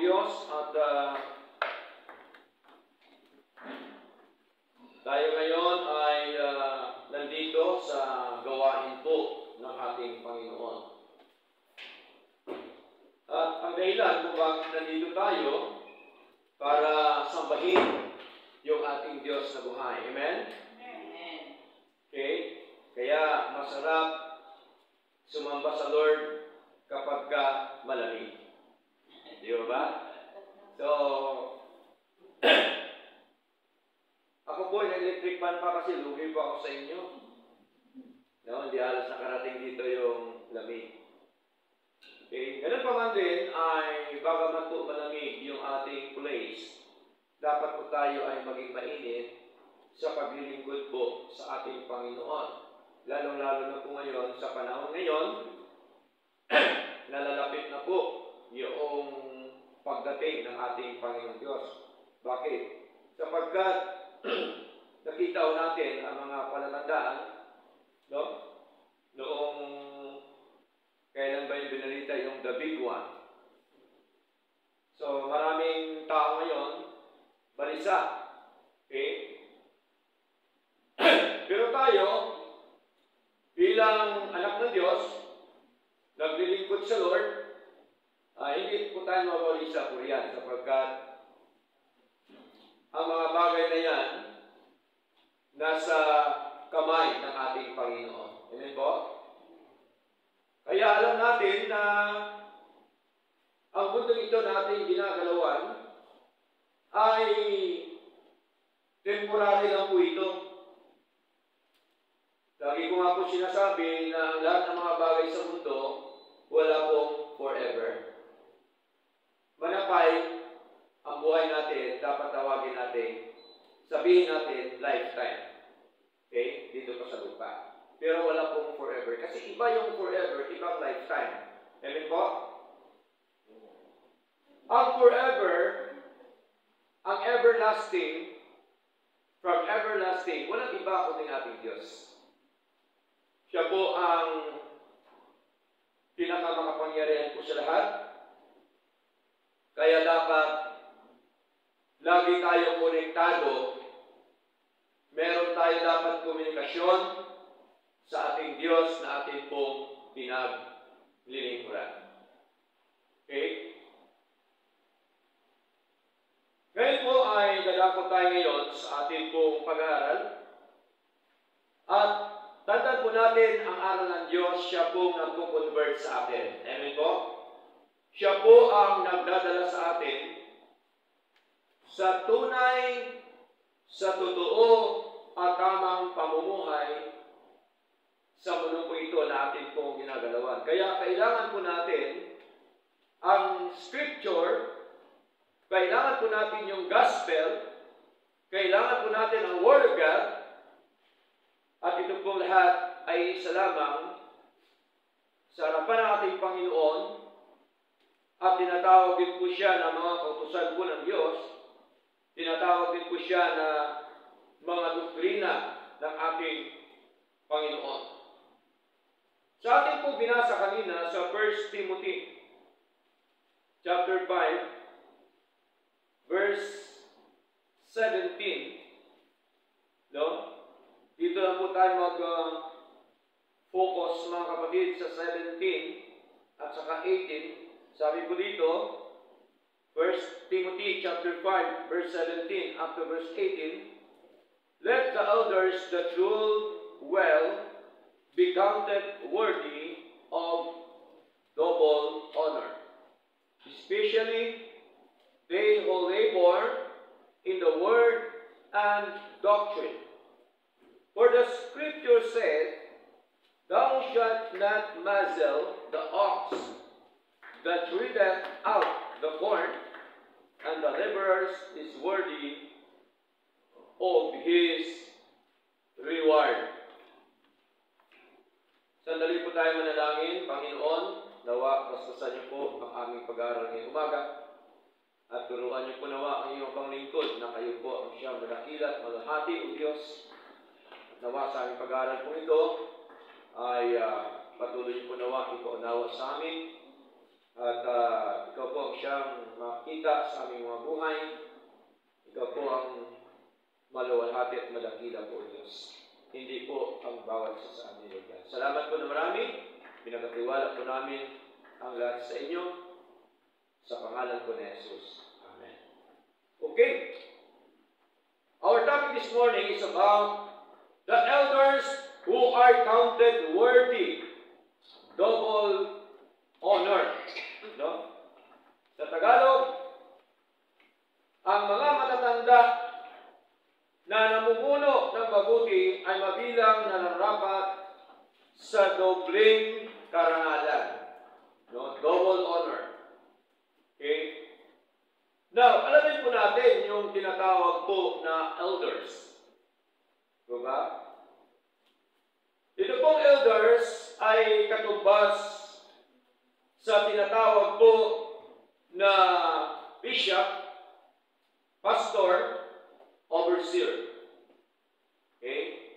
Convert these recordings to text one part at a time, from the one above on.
Diyos at tayo ngayon ay nandito sa gawain po ng ating Panginoon. At ang dahilan kung bakit nandito tayo para sambahin yung ating Diyos na buhay. Amen? Amen. Okay? Kaya masarap sumamba sa Lord kapag ka malamig. Di ba? So, ako po, electric fan pa kasi lugi po ako sa inyo. No, hindi halos nakarating dito yung lamig. Okay, ganun pa man din ay bagaman po malamig yung ating place, dapat po tayo ay maging mainit sa paglilingkod po sa ating Panginoon. Lalong-lalo na po ngayon, sa panahon ngayon, nalalapit na po yung pagdating ng ating Panginoon Diyos. Bakit? Sapagkat nakita ho natin ang mga palatandaan, no? Noong kailan ba yung binalita yung the big one. So maraming tao ngayon, balisa. Okay? Pero tayo, bilang anak ng Diyos, naglilingkod sa Lord, hindi po tayo mabalisa po yan sapagkat ang mga bagay na yan nasa kamay ng ating Panginoon. Amen po? Kaya alam natin na ang mundong ito natin ginagalawan ay temporary lang po ito. Lagi ko nga po sinasabi na ang lahat ng mga bagay sa mundo wala pong forever. Manapay ang buhay natin, dapat tawagin natin, sabihin natin lifetime. Okay? Dito pa sa lupa. Pero wala pong forever. Kasi iba yung forever, ibang lifetime. Amen po? Ang forever, ang everlasting, from everlasting, walang iba kundi ating Diyos. Siya po ang pinakamakapangyarihan po sa lahat. Kaya dapat lagi tayo konektado. Meron tayo dapat komunikasyon sa ating Diyos na ating pong pinaglilingkuran. Okay? Ngayon po ay dadako tayo ngayon sa ating pong pag-aaral. At tandaan po natin ang aral ng Diyos, siya pong nagko-convert sa atin. Amen po? Siya po ang nagdadala sa atin sa tunay, sa totoo at tamang pamumuhay sa mundo po ito na atin pong ginagalawan. Kaya kailangan po natin ang Scripture, kailangan po natin yung Gospel, kailangan po natin ang Word of God, at ito pong lahat ay isa lamang sa harapan ng ating Panginoon, at tinatawag din po siya na mga kautusan po ng Diyos, tinatawag din po siya na mga doktrina ng ating Panginoon. Sa ating po binasa kanina sa 1 Timothy chapter 5 verse 17, no? Dito lang po tayo mag-focus mga kapatid sa 17 at saka 18. Sabi po dito, 1 Timothy chapter 5 verse 17 up to verse 18, let the elders that rule well be counted worthy of double honor, especially they who labor in the word and doctrine. For the Scripture said, thou shalt not muzzle the ox that treadeth out the corn, and the laborer is worthy of his reward. Sandali po tayo manalangin. Panginoon, nawa bastasan niyo po ang aming pag-aaral ngayong umaga, at turuan niyo po nawa ang iyong panglingkod na kayo po ang siyang madakilat, malahati o Diyos. At nawa sa aming pag-aaral po ito ay patuloy niyo po nawa ipaunawa sa amin At ikaw po ang siyang makita sa aming mga buhay. Ikaw po ang maluwalhati at madakila po, Diyos. Hindi po ang bawat isa sa amin, Lord God. Salamat po na marami. Pinagkatiwala po namin ang lahat sa inyo. Sa pangalan po ni Jesus. Amen. Okay. Our topic this morning is about the elders who are counted worthy. Double honor. No? Sa Tagalog, ang mga matatanda na namumuno ng mabuti ay mabilang na nararapat sa dobling karangalan. No? Double honor. Okay? Now, alamin po natin yung tinatawag po na elders. Diba? Ito pong elders ay katumbas sa tinatawag po na bishop, pastor, overseer. Okay?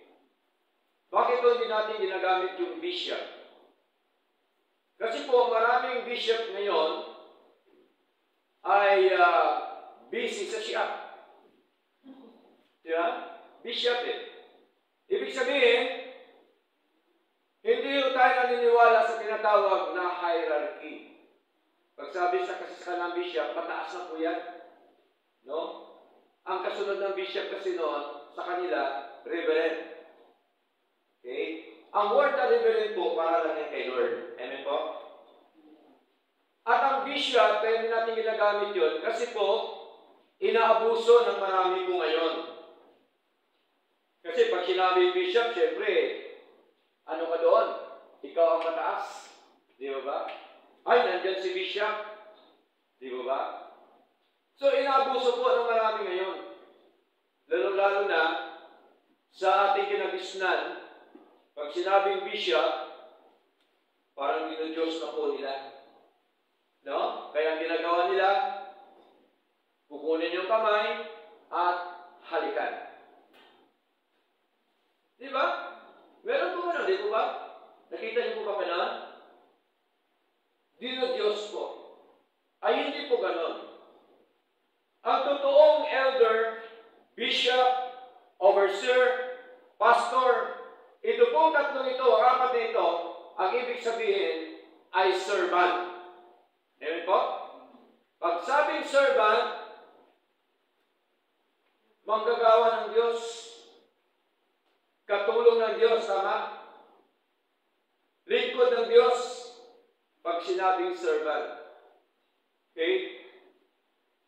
Bakit po hindi natin ginagamit yung bishop? Kasi po maraming bishop ngayon ay busy sa siyap. Diba? Bishop eh. Ibig sabihin, hindi tayo naniniwala sa tinatawag na hierarchy. Pag sabi sa kasasaka ng bishop, mataas na po yan. No? Ang kasunod ng bishop kasi noon, sa kanila, reverend. Okay? Ang word na reverend po, para lang yan kay Lord. Amen po? At ang bishop, kaya hindi natin ginagamit yun, kasi po, inaabuso ng marami po ngayon. Kasi pag sinabi bishop, syempre, ano ka doon? Ikaw ang mataas. Di ba ba? Ay, nandyan si bishop. Di ba ba? So, inaabuso po ng marami ngayon. Lalo-lalo na sa ating kinagisnan, pag sinabing bishop, parang dinudiyos na po nila. No? Kaya ang ginagawa nila, kukunin yung kamay at halikan. Di ba? Meron po gano'n, di po ba? Nakita niyo po ba gano'n? Dinudiyos po. Ay, hindi po gano'n. Ang totoong elder, bishop, overseer, pastor, ito pong tatlong ito, ang apat na ito, ang ibig sabihin ay servant. Amen po? Pag sabing servant, manggagawa ng Diyos, katulong ng Diyos, tama? Lingkod ng Diyos, pag sinabing servant. Okay?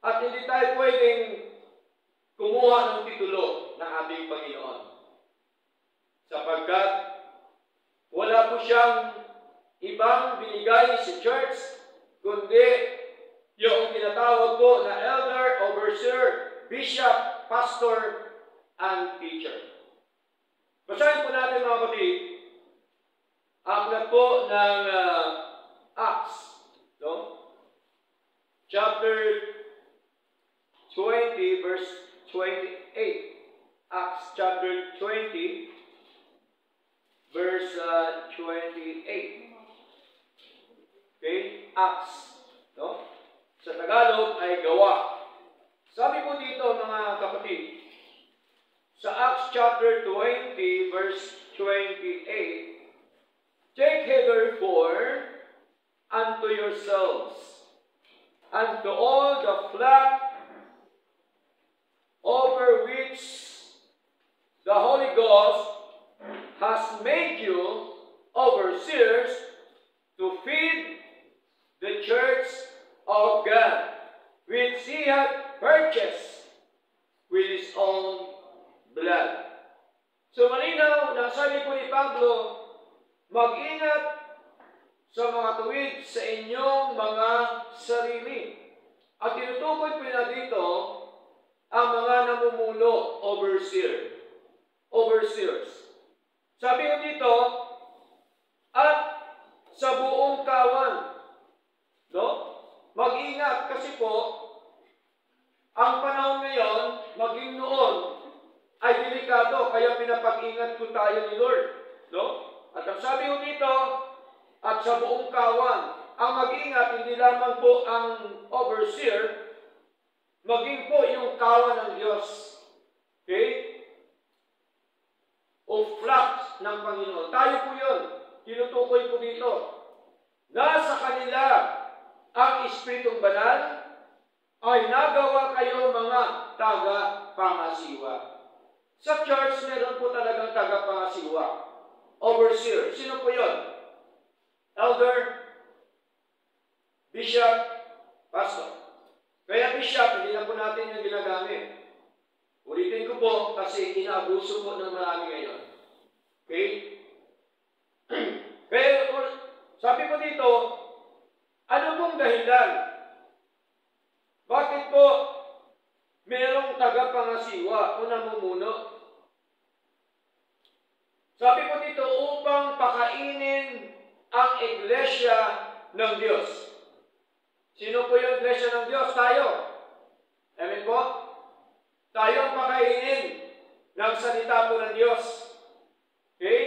At hindi tayo pwedeng kumuha ng titulo ng ating Panginoon. Sapagkat wala po siyang ibang binigay sa church, kundi yung tinatawag po na elder, overseer, bishop, pastor, and teacher. Basahin po natin mga kapatid, aklat po ng Acts, no? Chapter 20, verse 28. Acts chapter 20, verse 28. Okay? Acts. No? Sa Tagalog ay gawa. Sabi po dito mga kapatid, sa Acts chapter 20, verse 28, take heed therefore unto yourselves, and to all the flock over which the Holy Ghost has made you overseers to feed the church of God, which he hath purchased with his own blood. So malinaw na sabi po ni Pablo, mag-ingat sa mga tuwid sa inyong mga sarili. At tinutukoy po na dito ang mga namumuno, overseers. Sabi ko dito, at sa buong kawan. No? Mag-ingat kasi po, ang panahon ngayon, maging noon, ay delikado, kaya pinapag-ingat ko tayo ni Lord. No? At ang sabi ko dito, at sa buong kawan. ang mag-ingat, hindi lamang po ang overseer, maging po yung kawan ng Diyos. Okay? O flock ng Panginoon. Tayo po yun. Tinutukoy po dito. Nasa kanila ang Espiritong Banal ay nagawa kayo mga taga-pangasiwa. Sa church, meron po talagang taga-pangasiwa. Overseer. Sino po yun? Elder, bishop, pastor. Kaya bishop, hindi na po natin yung ginagamit. Ulitin ko po kasi inaabuso po ng marami ngayon. Okay? Pero sabi ko dito, ano pong dahilan? Bakit po merong tagapangasiwa o namumuno? Sabi ko dito, upang pakainin ang iglesia ng Diyos. Sino po yung iglesia ng Diyos? Tayo. Amen po? Tayo ang pakainin ng salita po ng Diyos. Okay?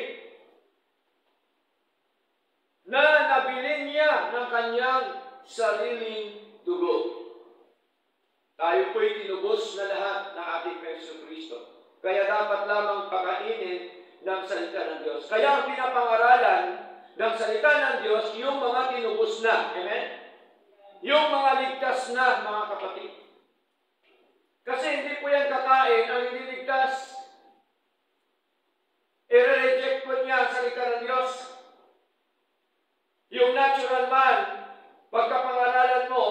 Na nabilin niya ng kanyang sariling dugo. Tayo po'y tinubos na lahat ng ating Kristo. Kaya dapat lamang pakainin ng salita ng Diyos. Kaya ang pinapangaralan ng salita ng Diyos, yung mga tinubos na. Amen? Yung mga ligtas na, mga kapatid. Kasi hindi po yan kakain ang hindi ligtas. I-reject po niya ang salita ng Diyos. Yung natural man, pagkapangaralan mo,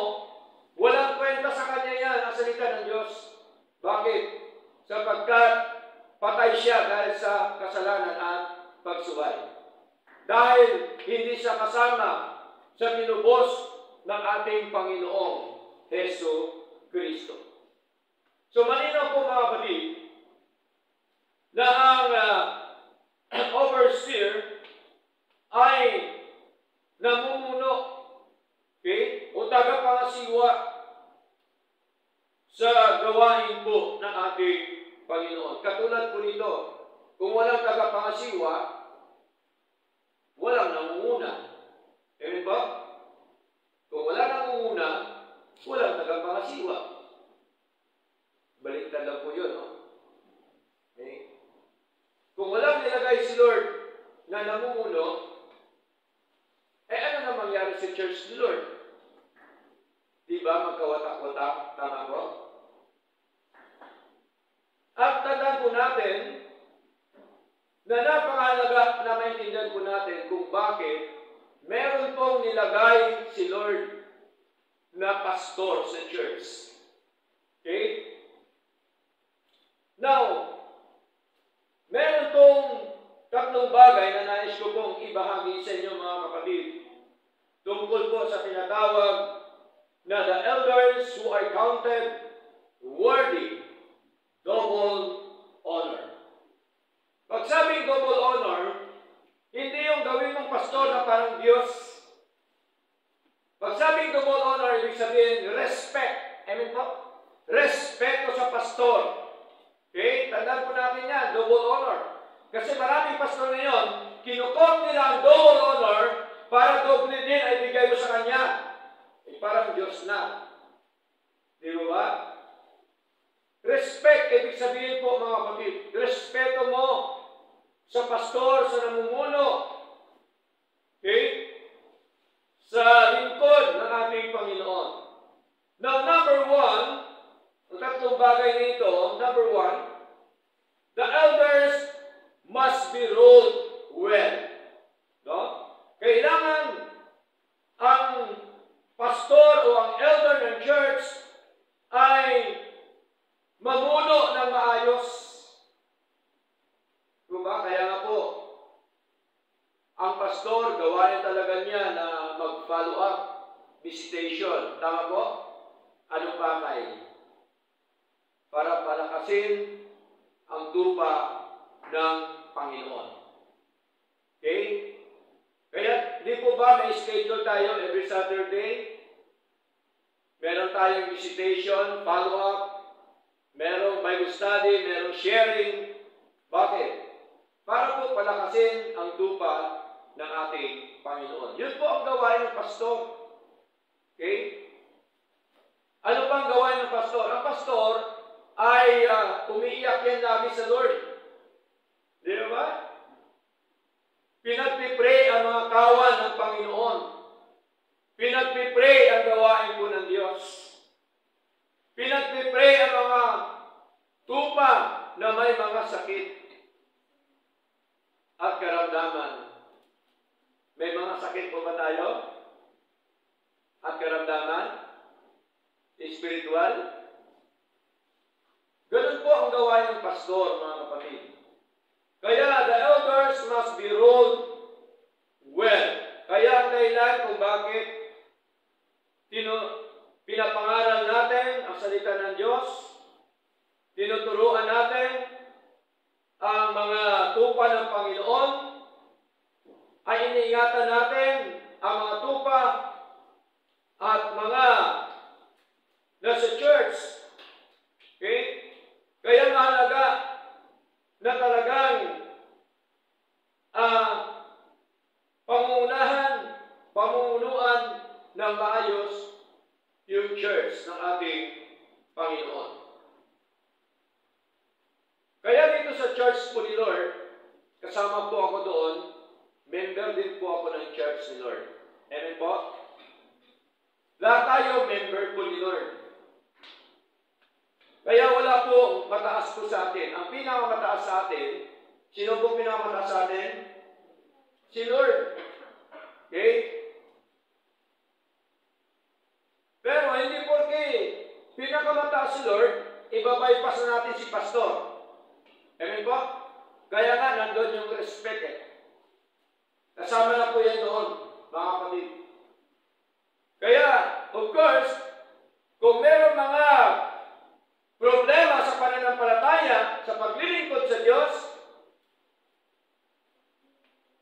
walang kwenta sa kanya yan ang salita ng Diyos. Bakit? Sapagkat patay siya dahil sa kasalanan at pagsubay. Dahil hindi siya kasama sa tinubos ng ating Panginoong Heso Kristo. So malinaw po mga kapatid na ang overseer ay namumuno, okay, o tagapangasiwa sa gawain po ng ating Panginoon. Katulad po nito, kung walang tagapangasiwa, walang nangunguna. Amen ba? Kung wala nangunguna, walang tagapangasiwa. Baliktad lang po yun, no? Okay. Kung walang nilagay si Lord na namumuno, ano na mangyari sa church ni Lord? Di ba magkawatak-watak? Tama po? At tandaan po natin na napakahalaga na maintindihan po natin kung bakit meron pong nilagay si Lord na pastor sa church. Okay? Now, meron pong tatlong bagay na nais ko pong ibahagi sa inyo mga kapatid. Tungkol po sa tinatawag na the elders who are counted worthy double honor. Pag sabing double honor, hindi yung gawin mong pastor na parang Diyos. Pag sabing double honor, ibig sabihin respect. Amen po? Respeto sa pastor. Okay? Tandaan po natin yan, double honor. Kasi maraming pastor ngayon, kinukot nila ang double honor para doble din ay bigay mo sa kanya. Parang Diyos na. Di ba? Respect, ibig sabihin po mga kapatid, respeto mo sa pastor, sa namumuno. Okay? Sa lingkod ng ating Panginoon. Now, number one, ang tatlong bagay nito, number one, the elders must be ruled well. No? Kailangan ang pastor o ang elder ng church ay mamuno ng maayos. Diba? Kaya nga po, ang pastor, gawain talaga niya na mag-follow up visitation. Tama po? Anong pakay? Para palakasin ang tupa ng Panginoon. Okay? Kaya, di po ba may schedule tayo every Saturday? Meron tayong visitation, follow-up, merong Bible study, merong sharing. Bakit? Para po palakasin ang tupa ng ating Panginoon. Yun po ang gawain ng pastor. Okay? Ano pang gawain ng pastor? Ang pastor ay umiiyak yan lagi sa Lord. Di ba? Pinagpipray ang mga kawan ng Panginoon. Pinagpipray ang gawain po ng Diyos. Pinagpipray ang mga tupa na may mga sakit at karamdaman. May mga sakit po ba tayo? At karamdaman? Spiritual? Ganun po ang gawain ng pastor, mga kapatid. Kaya the elders must be ruled well. Kaya ang dahilan kung bakit pinapangaral natin ang salita ng Diyos, tinuturuan natin ang mga tupa ng Panginoon, ay iniingatan natin ang mga tupa at mga nasa church. Okay? Kaya mahalaga na talagang pamunuan ng maayos yung church ng ating Panginoon. Kaya dito sa church po ni Lord, kasama po ako doon, member din po ako ng church ni Lord. Amen po? Lahat tayo member po ni Lord. Kaya wala po mataas po sa atin. Ang pinakamataas sa atin, sino po pinakamataas sa atin? Si Lord. Okay? Pero hindi porke pinakamataas si Lord, ibabypass na natin si pastor. Amen po? Kaya nga, nandun yung respect eh. Kasama na po yan doon, mga kapatid. Kaya, of course, kung meron mga problema sa pananampalataya, sa paglilingkod sa Diyos,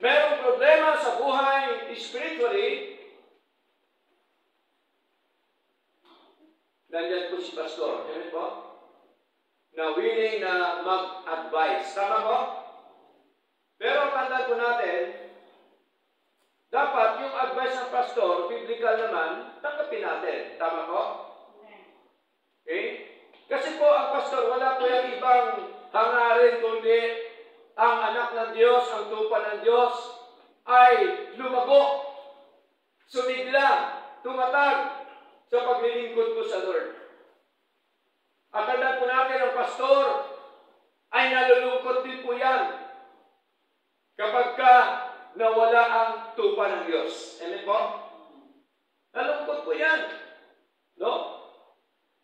merong problema sa buhay spiritually, nandiyan po si pastor. Amen po? Na willing na mag-advise. Tama po? Pero tandaan po natin, dapat yung advice ng pastor, biblical naman, tanggapin natin. Tama po? Okay? Kasi po ang pastor, wala po yung ibang hangarin kundi ang anak ng Diyos, ang tupa ng Diyos ay lumago, sumigla, tumatag sa paglilingkod po sa Lord. At tandaan po natin ang pastor ay nalulungkot din po yan kapag nawala ang tupa ng Diyos. Amen po? Nalungkot po yan. No?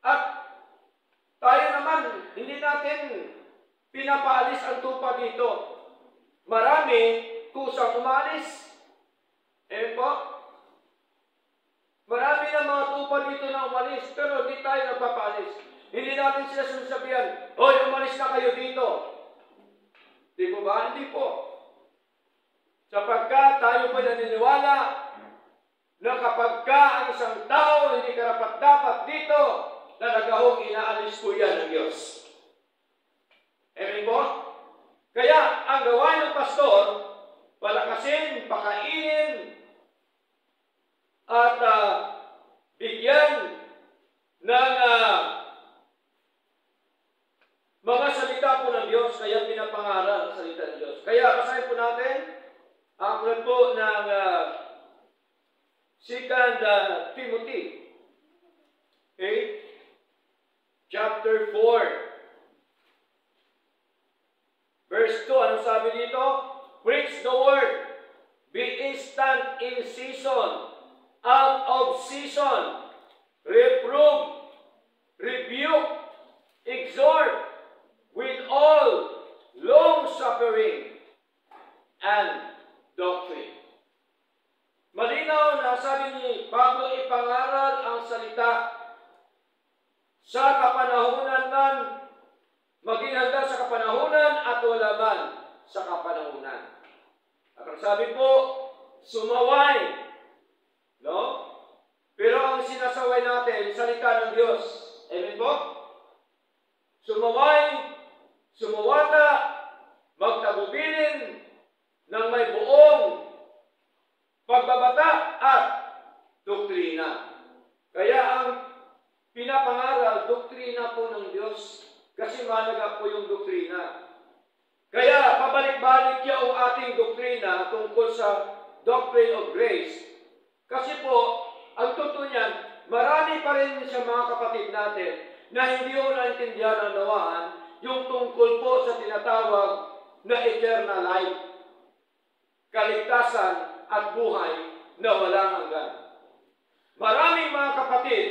At tayo naman, hindi natin pinapaalis ang tupa dito. Marami kusang umalis. Amen po? Marami na mga tupa dito na umalis, pero hindi tayo nagpapaalis. Hindi natin sila sinasabihan, hoy, umalis na kayo dito. Di po ba? Hindi po. Sapagkat tayo po naniniwala na kapag ang isang tao hindi karapat-dapat dito, talagang inaalis po yan ng Diyos. Amen po? Kaya, ang gawain ng pastor, palakasin, pakainin, at bigyan ng mga salita po ng Diyos, kaya pinapangaral ang salita ng Diyos. Kaya, basahin po natin ang aklat po ng 2 Timothy. Okay? Chapter 4. Verse 2, anong sabi dito? Preach the word. Be instant in season, out of season. Reprove, rebuke, exhort with all long-suffering and doctrine. Malinaw na sabi ni Pablo, ipangaral ang salita sa kapanahunan man, maging handa sa kapanahunan at wala man sa kapanahunan. At ang sabi po, sumaway. No? Pero ang sinasaway natin, salita ng Diyos. Amen po? Sumaway, sumawata, magtagubilin ng may buong pagbabata at pa rin sa mga kapatid natin na hindi ko naintindihan ang nawaan yung tungkol po sa tinatawag na eternal life, kaligtasan at buhay na walang hanggan. Maraming mga kapatid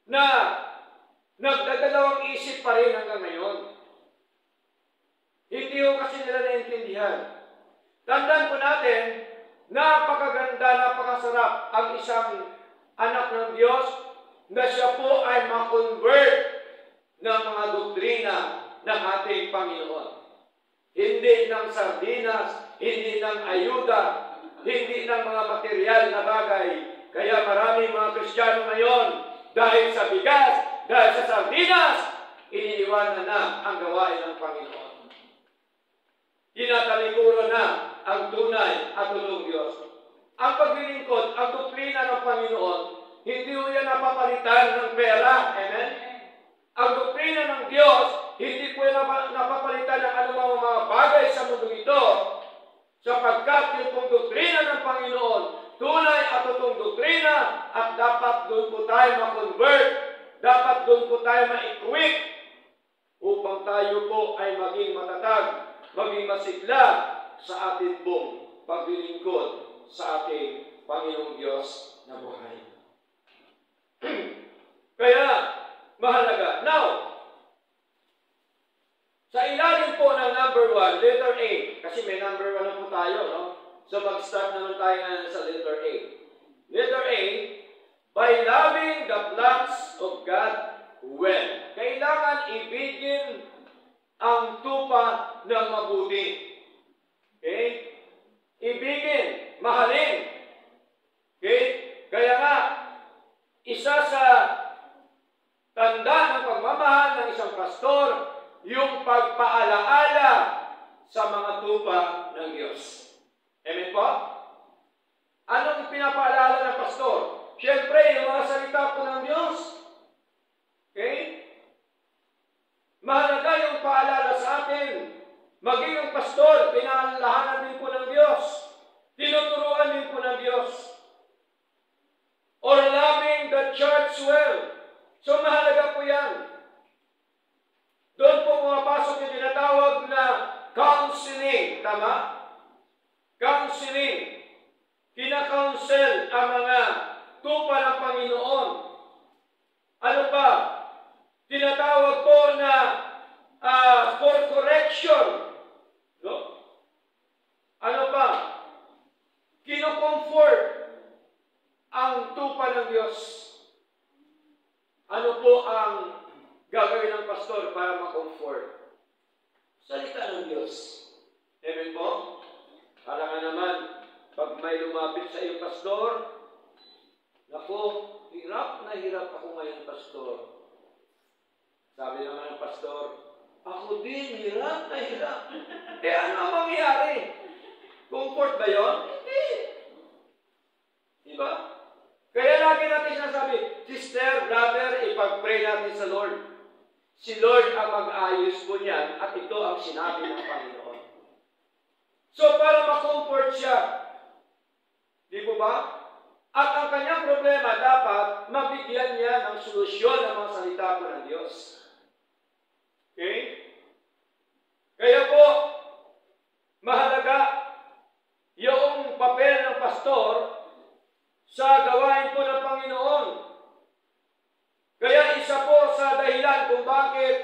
na nagdadalawang isip pa rin hanggang ngayon. Hindi ko kasi nila naintindihan. Tandaan po natin, napakaganda, napakasarap ang isang anak ng Diyos na siya po ay ma-convert ng mga doktrina ng ating Panginoon. Hindi ng sardinas, hindi ng ayuda, hindi ng mga material na bagay. Kaya maraming mga Kristiyano ngayon, dahil sa bigas, dahil sa sardinas, iniiwanan na ang gawain ng Panginoon. Tinatalikuran na ang tunay at totoong Diyos. Ang paglilingkod, ang doktrina ng Panginoon, hindi mo yan napapalitan ng pera. Amen? Ang doktrina ng Diyos, hindi po yan napapalitan ng anumang mga bagay sa mundo ito, sapagkat yung pong doktrina ng Panginoon, tunay at totoong doktrina, at dapat doon po tayo ma-convert, dapat doon po tayo ma-equip, upang tayo po ay maging matatag, maging masigla sa ating pong paglilingkod sa ating Panginoong Diyos na buhay. Kaya, mahalaga. Now, sa ilalim po ng number 1, letter A, kasi may number 1 na po tayo, no? So, mag-start naman tayo ngayon sa letter A. Letter A, by loving the plans of God well. Kailangan ibigin ang tupa ng mabuti. Okay? Ibigin, mahalin. Okay? Kaya nga, isa sa tanda ng pagmamahal ng isang pastor, yung pagpaalaala sa mga tupa ng Diyos. Amen po? Anong pinapaalala ng pastor? Siyempre, yung mga salita po ng Diyos. Okay? Mahalaga yung paalala sa atin. Maging ang pastor, pinaalalahanan din po ng Diyos. Tinuturuan din po ng Diyos. Or loving the church well. So mahalaga po yan. Doon po pumapasok yung tinatawag na counseling. Tama? Counseling. Kina-counsel ang mga tupa ng Panginoon. Ano pa? Tinatawag po na for correction. No? Ano pa? Kino-comfort ang tupa ng Diyos. Ano po ang gagawin ng pastor para ma-comfort? Salita ng Diyos. Amen po? Kala nga naman, pag may lumapit sa iyo, pastor, naku, hirap na hirap ako ngayon, pastor. Sabi naman ng pastor, ako din, hirap na hirap. Ano ang mangyayari? Comfort ba yun? Hindi. Diba? Kaya lagi natin sinasabi, sister, brother, ipag-pray natin sa Lord. Si Lord ang mag-ayos po niyan at ito ang sinabi ng Panginoon. So, para ma-comfort siya, di po ba? At ang kanyang problema dapat mabigyan niya ng solusyon ng mga salita po ng Diyos. Okay? Kaya po, mahalaga yung papel ng pastor sa gawain po ng Panginoon. Kaya isa po sa dahilan kung bakit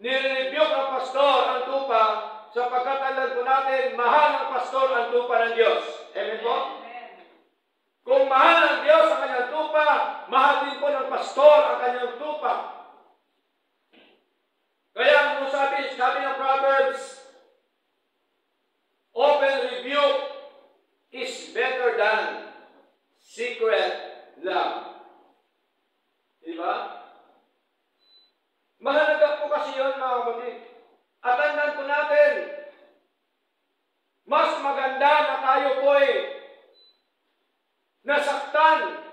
nire-rebuke ng pastor ang tupa, sapagkat alam po natin, mahal ng pastor ang tupa ng Diyos. Amen po? Kung mahal ng Diyos ang kanyang tupa, mahal din po ng pastor ang kanyang tupa. Kaya kung sabi ng Proverbs, open rebuke is better than secret love. Diba? Mahalaga po kasi yun, mga kapatid. At tandaan po natin, mas maganda na tayo po'y nasaktan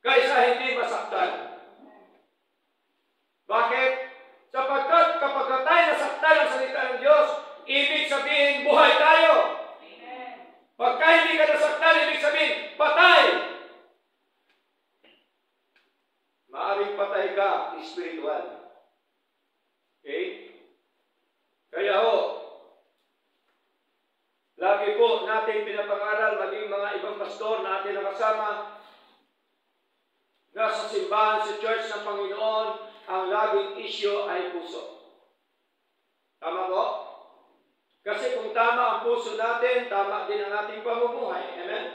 kaysa hindi masaktan. Bakit? Sapagkat kapag tayo nasaktan ang salita ng Diyos, ibig sabihin buhay tayo. Pagka hindi ka nasaktan, ibig sabihin patay. spiritual. Okay? Kaya ho, lagi po natin pinapangaral, maging mga ibang pastor na ating nakasama, na sa simbahan, sa church ng Panginoon, ang laging issue ay puso. Tama po? Kasi kung tama ang puso natin, tama din ang ating pamumuhay. Amen?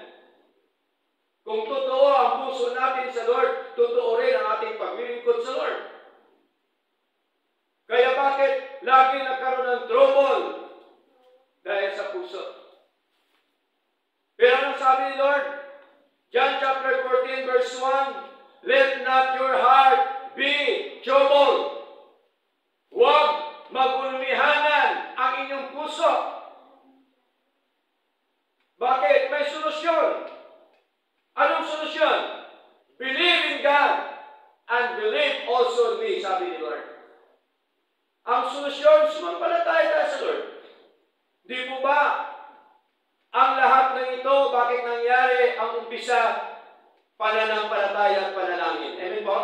Kung totoo ang puso natin sa Lord, totoo rin ang ating paglilingkod sa Lord. Kaya bakit lagi nagkaroon ng trouble? Dahil sa puso. Pero anong sabi ni Lord? John chapter 14 verse 1, let not your heart be troubled. Huwag magulmihanan ang inyong puso. Bakit? May solusyon. Anong solusyon? Believe in God and believe also in me, sabi ni Lord. Ang solusyon, sumampalataya tayo sa Lord. Di po ba ang lahat ng ito, bakit nangyari ang umpisa? Pananampalataya at panalangin. Amen po?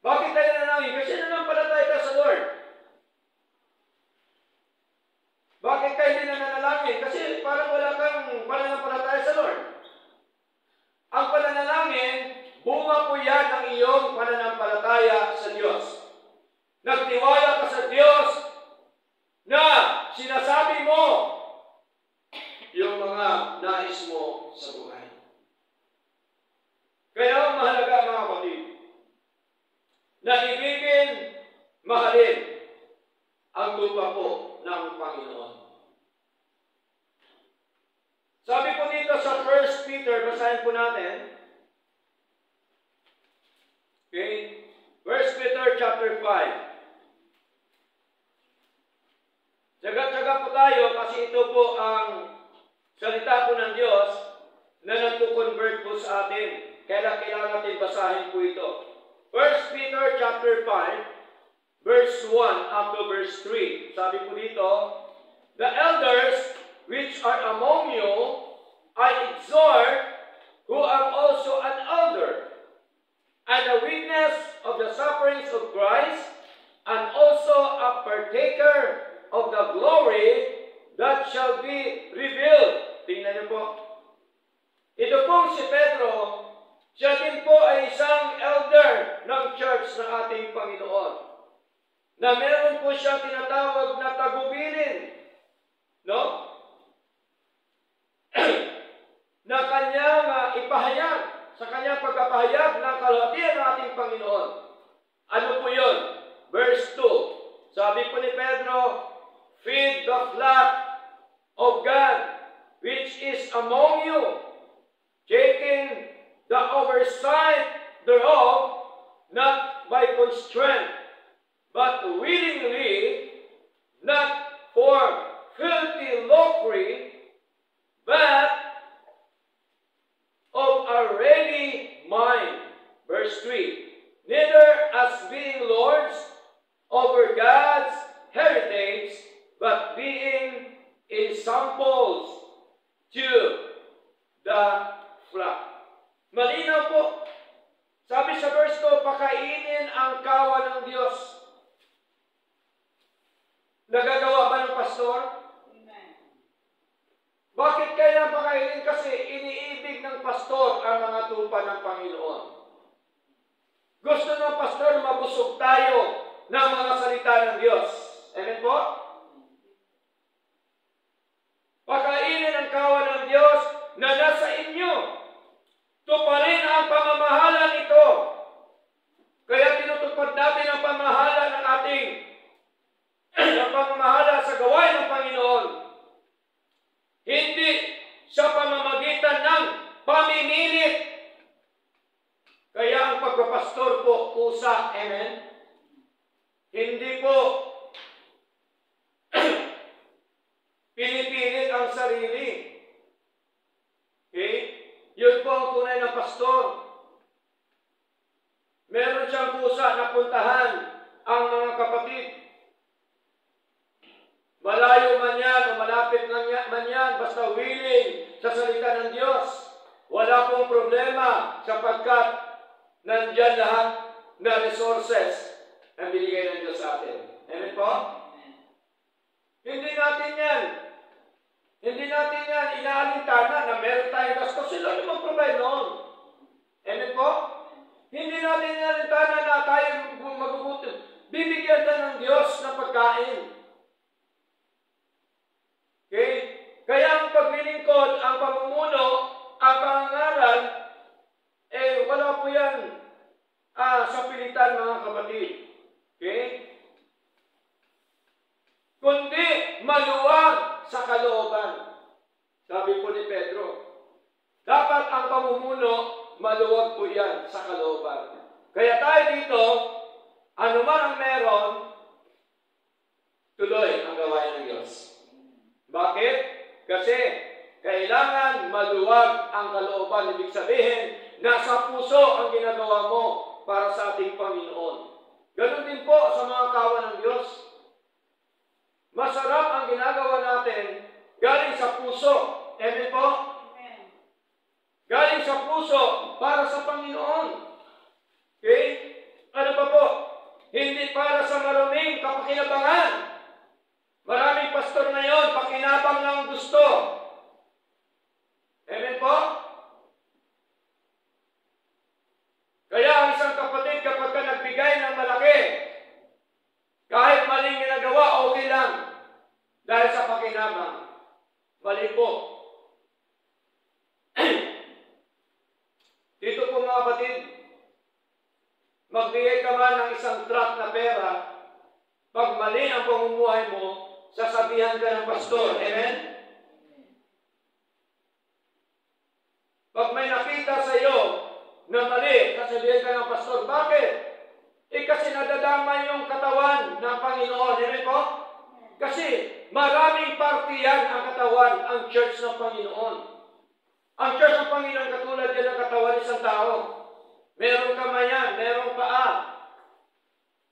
Bakit tayo nanalangin? Kasi nananampalataya tayo sa Lord. Bakit kayo hindi nananalangin? Kasi parang wala kang pananampalataya sa Lord. Ang pananalangin, bunga po yan ng iyong pananampalataya sa Diyos. Nagtiwala ka sa Diyos na sinasabi mo yung mga nais mo sa buhay. Kaya mahalaga mga kapatid, na ibigin, mahalin ang tupa po ng Panginoon. Sabi po dito sa 1 Peter, basahin po natin. Okay? 1 Peter chapter 5. Tsaga-tsaga po tayo kasi ito po ang salita po ng Diyos na nagpo-convert po sa atin. Kailangan natin basahin po ito. 1 Peter chapter 5, verse 1 up to verse 3. Sabi po dito, the elders which are among you, I exhort, who am also an elder, and a witness of the sufferings of Christ, and also a partaker of the glory that shall be revealed. Tingnan niyo po. Ito pong si Pedro, siya din po ay isang elder ng church ng ating Panginoon. Na meron po siyang tinatawag na tagubilin. No? Na kanyang ipahayag sa kanyang pagkapahayag ng kalahatian ng ating Panginoon. Ano po yun? Verse 2. Sabi po ni Pedro, feed the flock of God, which is among you, taking the oversight thereof, not by constraint, but willingly, not for filthy lucre, but of a ready mind. Verse 3, neither as being lords over God's heritage, but being examples to the flock. Malinaw po. Sabi sa verse 2, pakainin ang kawan ng Diyos. Nagagawa ba ng pastor? Amen. Bakit kaya pakainin? Kasi iniibig ng pastor ang mga tupa ng Panginoon. Gusto ng pastor mabusog tayo ng mga salita ng Diyos. Amen po? Pakainin ang kawan ng Diyos na nasa inyo. Tuparin ang pamamahala nito. Kaya tinutupad natin ang pamamahala ng ating ang pamamahala sa gawain ng Panginoon. Hindi sa pamamagitan ng pamimilit. Kaya ang pagpapastor po, kusa, amen? Hindi po pinipilit ang sarili. Okay? Yun po ang tunay na pastor. Meron siyang kusa na puntahan ang mga kapatid. Malayo man yan o malapit man yan, basta willing sa salita ng Diyos. Wala pong problema sapagkat nandyan lahat na resources na binigay ng Diyos sa atin. Amen po? Hindi natin yan inaalintana na meron tayong gastos. Sila yung mag-provide noon. Amen po? Hindi natin inaalintana na tayo magugutom. Bibigyan tayo ng Diyos ng pagkain. Okay? Kaya ang paglilingkod, ang pamumuno, ang pangangaral, wala po yan sa pilitan, mga kapatid. Okay? Kundi maluwag sa kalooban. Sabi po ni Pedro, dapat ang pamumuno, maluwag po yan sa kalooban. Kaya tayo dito, ano man ang meron, tuloy ang gawain ng Diyos. Bakit? Kasi kailangan maluwag ang kalooban. Ibig sabihin, nasa puso ang ginagawa mo para sa ating Panginoon. Ganon din po sa mga kawan ng Diyos. Masarap ang ginagawa natin galing sa puso. Amen po? Amen. Galing sa puso para sa Panginoon. Okay? Ano pa po? Hindi para sa maraming kapakinabangan. Maraming pastor ngayon, pakinabang ng gusto. Amen po? Kaya ang isang kapatid, kapag ka nagbigay ng malaki, kahit maling ginagawa, okay lang. Dahil sa pakinabang. Mali po. Dito po mga kapatid, magbigay ka man ng isang truck na pera, pag mali ang pamumuhay mo, sasabihan ka ng pastor. Amen? Pag may nakita sa iyo na mali, sasabihan ka ng pastor. Bakit? Kasi nadadamay yung katawan ng Panginoon. Amen po? Kasi maraming parte yan ang katawan, ang church ng Panginoon. Ang church ng Panginoon katulad yan ng katawan ng isang tao. Merong kamay yan, merong paa,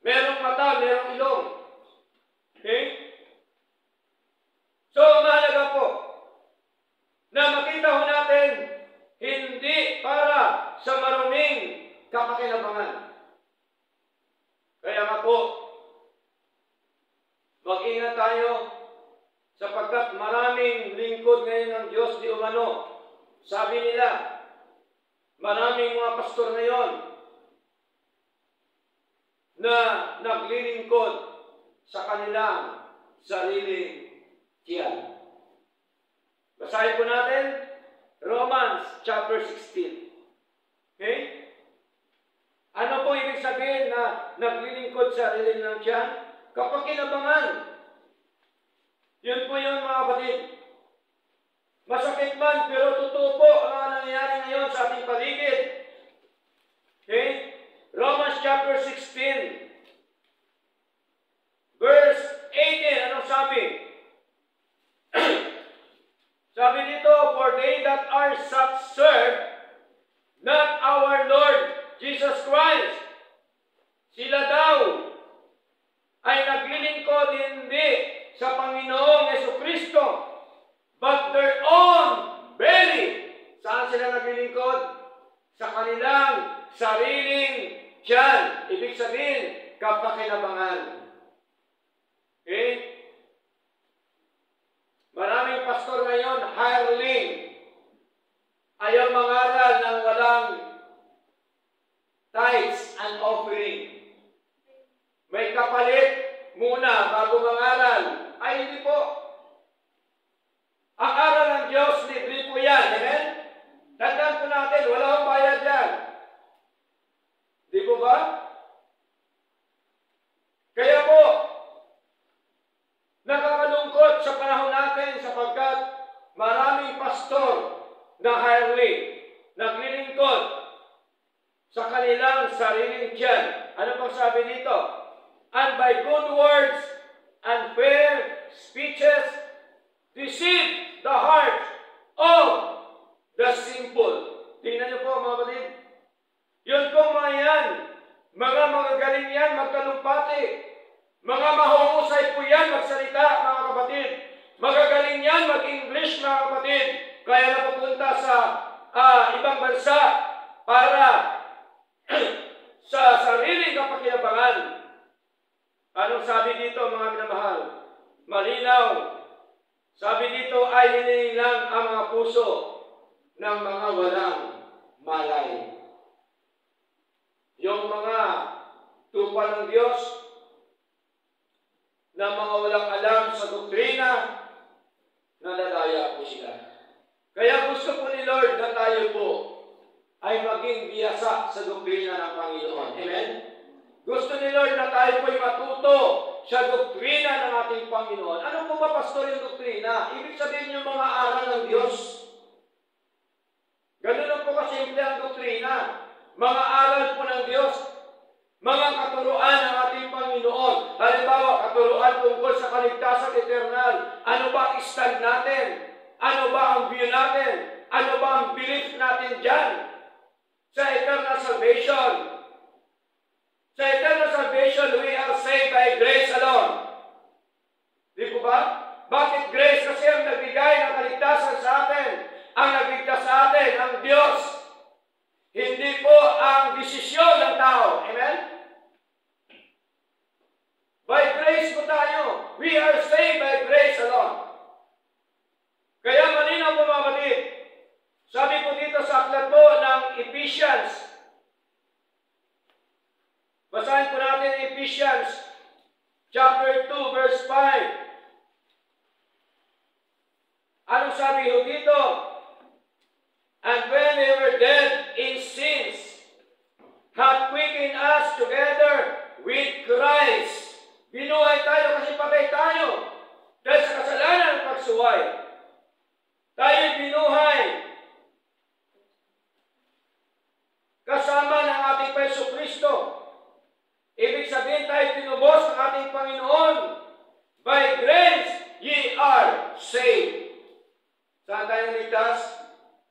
merong mata, merong ilong. Okay? So, mahalaga po na makita ho natin hindi para sa maruming kapakinabangan. Kaya nga po, mag-ingat tayo sapagkat maraming lingkod ngayon ng Diyos di umano. Sabi nila, maraming mga pastor ngayon na naglilingkod sa kanilang sariling tiyan. Basahin po natin Romans chapter 16. Okay? Ano po ibig sabihin na naglilingkod sa sarili ng tiyan? Kapakinabangan. Yun po yun mga kapatid. Masakit man, pero totoo po ang mga nangyayari ngayon sa ating paligid. Okay? Romans chapter 16. Verse 18, anong sabi? Sabi dito, for they that are such serve not our Lord Jesus Christ. Sila daw ay naglilingkod hindi sa Panginoong Jesucristo, but their own belly. Saan sila naglilingkod? Sa kanilang sariling tiyan. Ibig sabihin, kapakinabangan. Okay? Maraming pastor ngayon, hireling. Ayaw mangaral ng walang tithes and offering. May kapalit muna bago mangaral. Ay, hindi po. Ang aral ng Diyos, libre po yan. Amen? Tandaan po natin, wala akong bayad yan. Di po ba? Kaya po, nakakalungkot sa panahon natin sapagkat maraming pastor na hireling, naglilingkod sa kanilang sariling tiyan. Ano pang sabi dito? And by good words and fair speeches deceive the heart of the simple. Tingnan niyo po mga kapatid. Yun po mga yan. Mga magagaling yan magtalumpati. Mga mahuhusay po yan magsalita mga kapatid. Magagaling yan mag-English mga kapatid. Kaya napupunta sa ibang bansa para sa sariling kapakinabangan. Anong sabi dito, mga minamahal? Malinaw. Sabi dito ay hinihilang ang mga puso ng mga walang malay. Yung mga tupa ng Diyos na mga walang alam sa doktrina, nalalaya po sila. Kaya gusto po ni Lord na tayo po ay maging biyasa sa doktrina ng Panginoon. Amen? Gusto ni Lord na tayo po'y matuto sa doktrina ng ating Panginoon. Ano po ba, pastor, yung doktrina? Ibig sabihin yung mga aral ng Diyos. Ganun lang po kasimple ang doktrina. Mga aral po ng Diyos. Mga katuruan ng ating Panginoon. Halimbawa, katuruan tungkol sa kaligtasan eternal. Ano ba ang stand natin? Ano ba ang view natin? Ano ba ang belief natin dyan? Sa eternal salvation. Sa eternal salvation, we are saved by grace alone. Di po ba? Bakit grace? Kasi ang nagbigay ng kaligtasan sa atin, ang nagligtas sa atin, ang Diyos. Hindi po ang desisyon ng tao. Amen? By grace po tayo. We are saved by grace alone. Kaya malinaw po, mga kapatid. Sabi po dito sa aklat po ng Ephesians. Basahin po natin Ephesians chapter 2 verse 5. Anong sabi ho dito? And when we were dead in sins, hath quickened us together with Christ. Binuhay tayo kasi patay tayo. Dahil sa kasalanan ng pagsuway. Tayo binuhay. Kasama ng ating Yesu Kristo. Ibig sabihin tayo tinubos ng ating Panginoon. By grace, ye are saved. Saan tayo ligtas?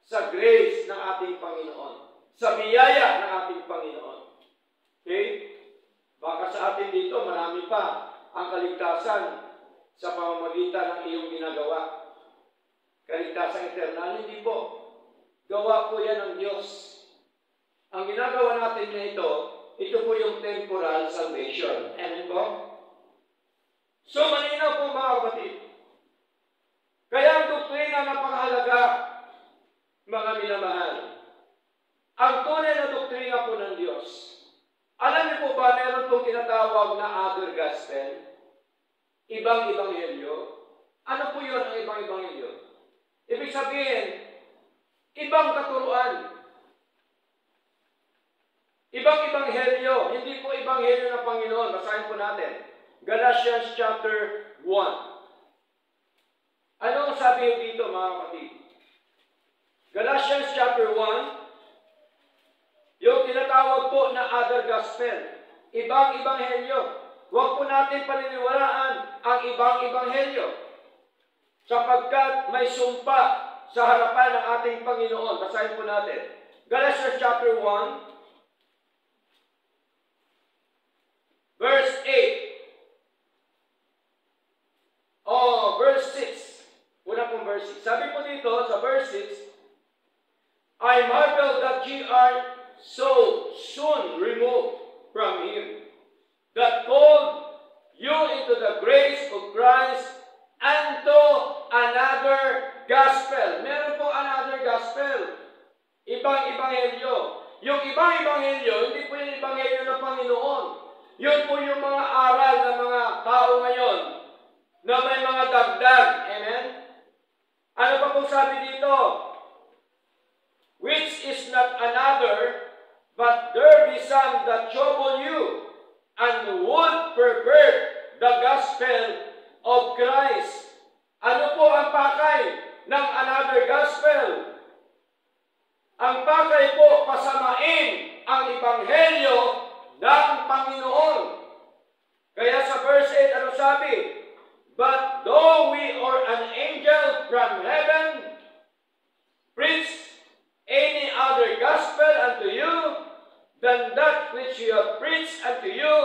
Sa grace ng ating Panginoon. Sa biyaya ng ating Panginoon. Okay? Baka sa atin dito, marami pa ang kaligtasan sa pamamagitan ng iyong ginagawa. Kaligtasan eternal, hindi po. Gawa po yan ng Diyos. Ang ginagawa natin na ito po yung temporal salvation. Amen po? So, malinaw po, mga kapatid. Kaya ang doktrina napakahalaga, mga minamahal. Ang tunay na doktrina po ng Diyos. Alam niyo po ba, meron pong tinatawag na other gospel? Ibang ebanghelyo? Ano po yun ang ibang ebanghelyo? Ibig sabihin, ibang katuruan. Ibang ebanghelyo, hindi po ebanghelyo ng Panginoon. Basahin po natin. Galatians chapter 1. Ano ang sabi dito, mga kapatid? Galatians chapter 1, yung tinatawag po na other gospel. Ibang ebanghelyo. Huwag po natin paniniwalaan ang ibang ebanghelyo. Sapagkat may sumpa sa harapan ng ating Panginoon. Basahin po natin. Galatians chapter 1, verse 8. Verse 6. Una pong verse 6. Sabi po dito sa verse 6, I marvel that ye are so soon removed from him, that called you into the grace of Christ unto another gospel. Meron po another gospel. Ibang ebanghelyo. Yung ibang ebanghelyo, hindi po yung ebanghelyo ng Panginoon. Yun po yung mga aral ng mga tao ngayon na may mga dagdag. Amen? Ano pa po sabi dito? Which is not another, but there be some that trouble you, and would pervert the gospel of Christ. Ano po ang pakay ng another gospel? Ang pakay po, pasamain ang ebanghelyo ng Panginoon. Kaya sa verse 8, ano sabi? But though we are an angel from heaven, preach any other gospel unto you than that which you have preached unto you,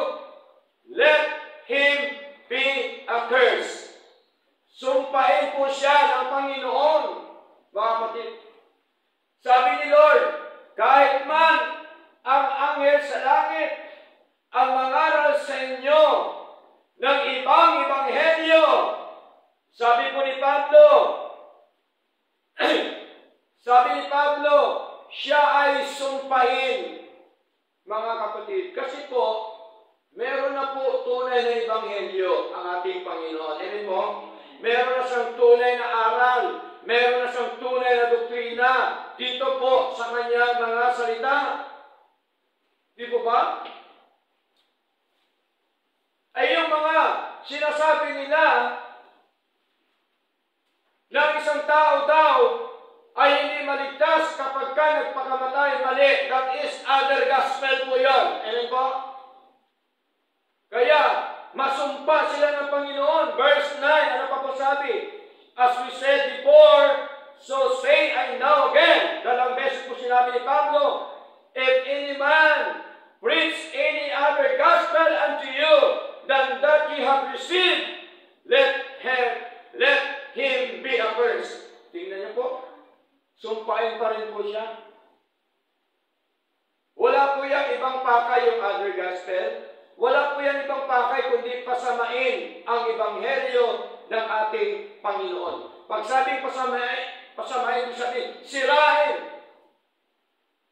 let him be accursed. Sumpain po siya ng Panginoon, mga kapatid. Sabi ni Lord, kahit man ang anghel ni Pablo, siya ay sumpahin, mga kapatid. Kasi po, meron na po tunay na ebanghelyo ang ating Panginoon. Amen po? Meron na siyang tunay na aral. Meron na siyang tunay na doktrina dito po sa kanyang mga salita. Di po ba? Ay yung mga sinasabi nila na isang tao daw ay hindi maligtas kapag ka nagpakamatay mali. That is other gospel po yun. Amen po? Kaya, masumpa sila ng Panginoon. Verse 9, ano pa po sabi? As we said before, so say I now again. Dalang beses po sinabi ni Pablo, if any man preach any other gospel unto you than that ye have received, let him be accursed. Tingnan niyo po. Sumpain pa rin po siya. Wala po yung ibang pakay yung other gospel. Wala po yan ibang pakay kundi pasamain ang ebanghelyo ng ating Panginoon. Pag sabing pasamain, sabihin, sirahin.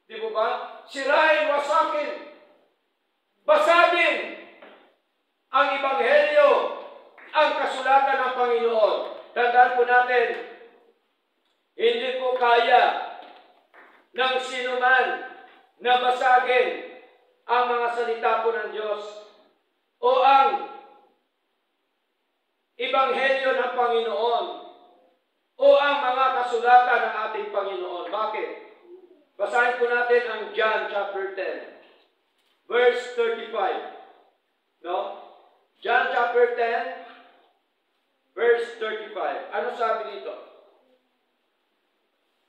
Di po ba? Sirahin, wasakin. Basagin ang ebanghelyo, ang kasulatan ng Panginoon. Tandaan po natin, hindi po kaya ng sinuman na basagin ang mga salita po ng Diyos o ang ebanghelyo ng Panginoon o ang mga kasulatan ng ating Panginoon. Bakit? Basahin po natin ang John chapter 10, verse 35. No? John chapter 10, verse 35. Ano sabi dito?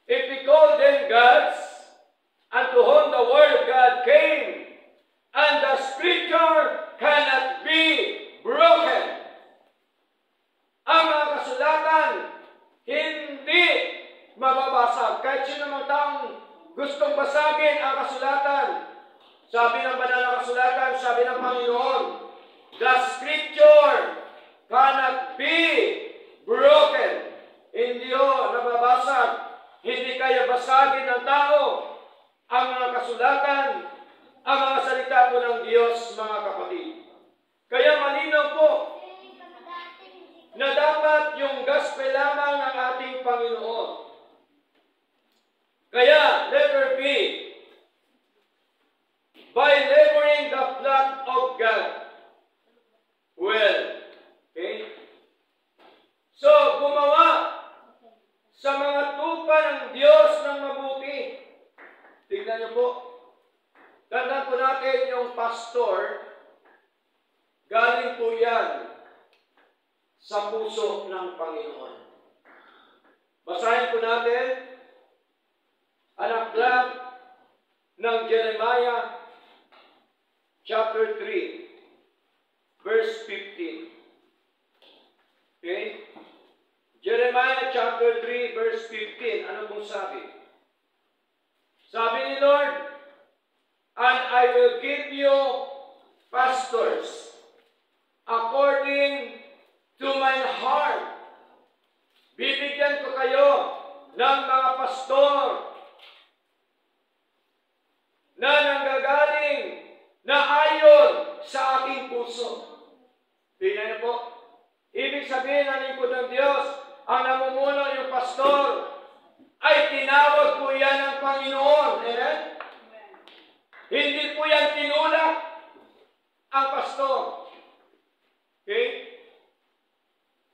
If we call them gods, unto whom the word of God came, and the scripture cannot be broken. Ang mga kasulatan, hindi mababasag. Kahit sino mang taong gustong basagin ang kasulatan, sabi ng banal na kasulatan, sabi ng Panginoon, the scripture cannot be broken. Hindi nababasag. Hindi kaya basagin ng tao ang mga kasulatan, ang mga salita po ng Diyos, mga kapatid. Kaya malinaw po na dapat yung gospel lamang ng ating Panginoon. Kaya, letter B, by laboring the flock of God. Well, okay? So, gumawa sa mga tupa ng Diyos ng mabuti. Tingnan niyo po. Tandaan po natin yung pastor, galing po yan sa puso ng Panginoon. Basahin po natin ang aklat ng Jeremiah chapter 3, verse 15. Okay? Jeremiah chapter 3, verse 15. Ano pong sabi? Sabi ni Lord, and I will give you pastors according to my heart. Bibigyan ko kayo ng mga pastor na nanggagaling na ayon sa aking puso. Tingnan niyo po. Ibig sabihin ng lingkod ng Diyos, ang namumuno yung pastor, ay tinawag po yan ng Panginoon. Amen? Hindi po yan tinulak ang pastor. Okay?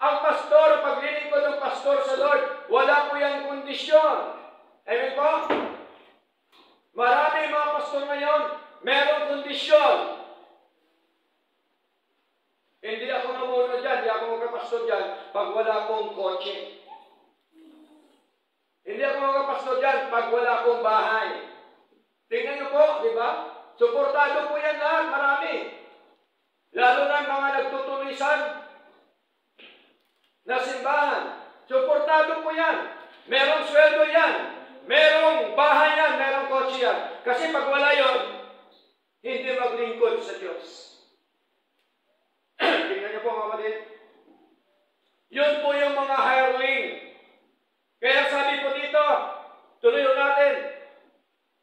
Ang pastor, paglilingkod ng pastor sa Lord, wala po yan kondisyon. Amen po? Marami mga pastor ngayon, merong kondisyon. Hindi ako namuno dyan, hindi ako magkapastor dyan pag wala akong kotse. Hindi ako magkapastor dyan pag wala akong bahay. Tingnan niyo po, di ba? Suportado po yan lahat, marami. Lalo na mga nagtutulisan na simbahan. Suportado po yan. Merong sweldo yan. Merong bahay yan, merong kotse yan. Kasi pag wala yun, hindi maglingkod sa Diyos. Tingnan niyo po mga kapatid. Yun po yung mga hireling. Kaya sabi po dito, Tuloy natin.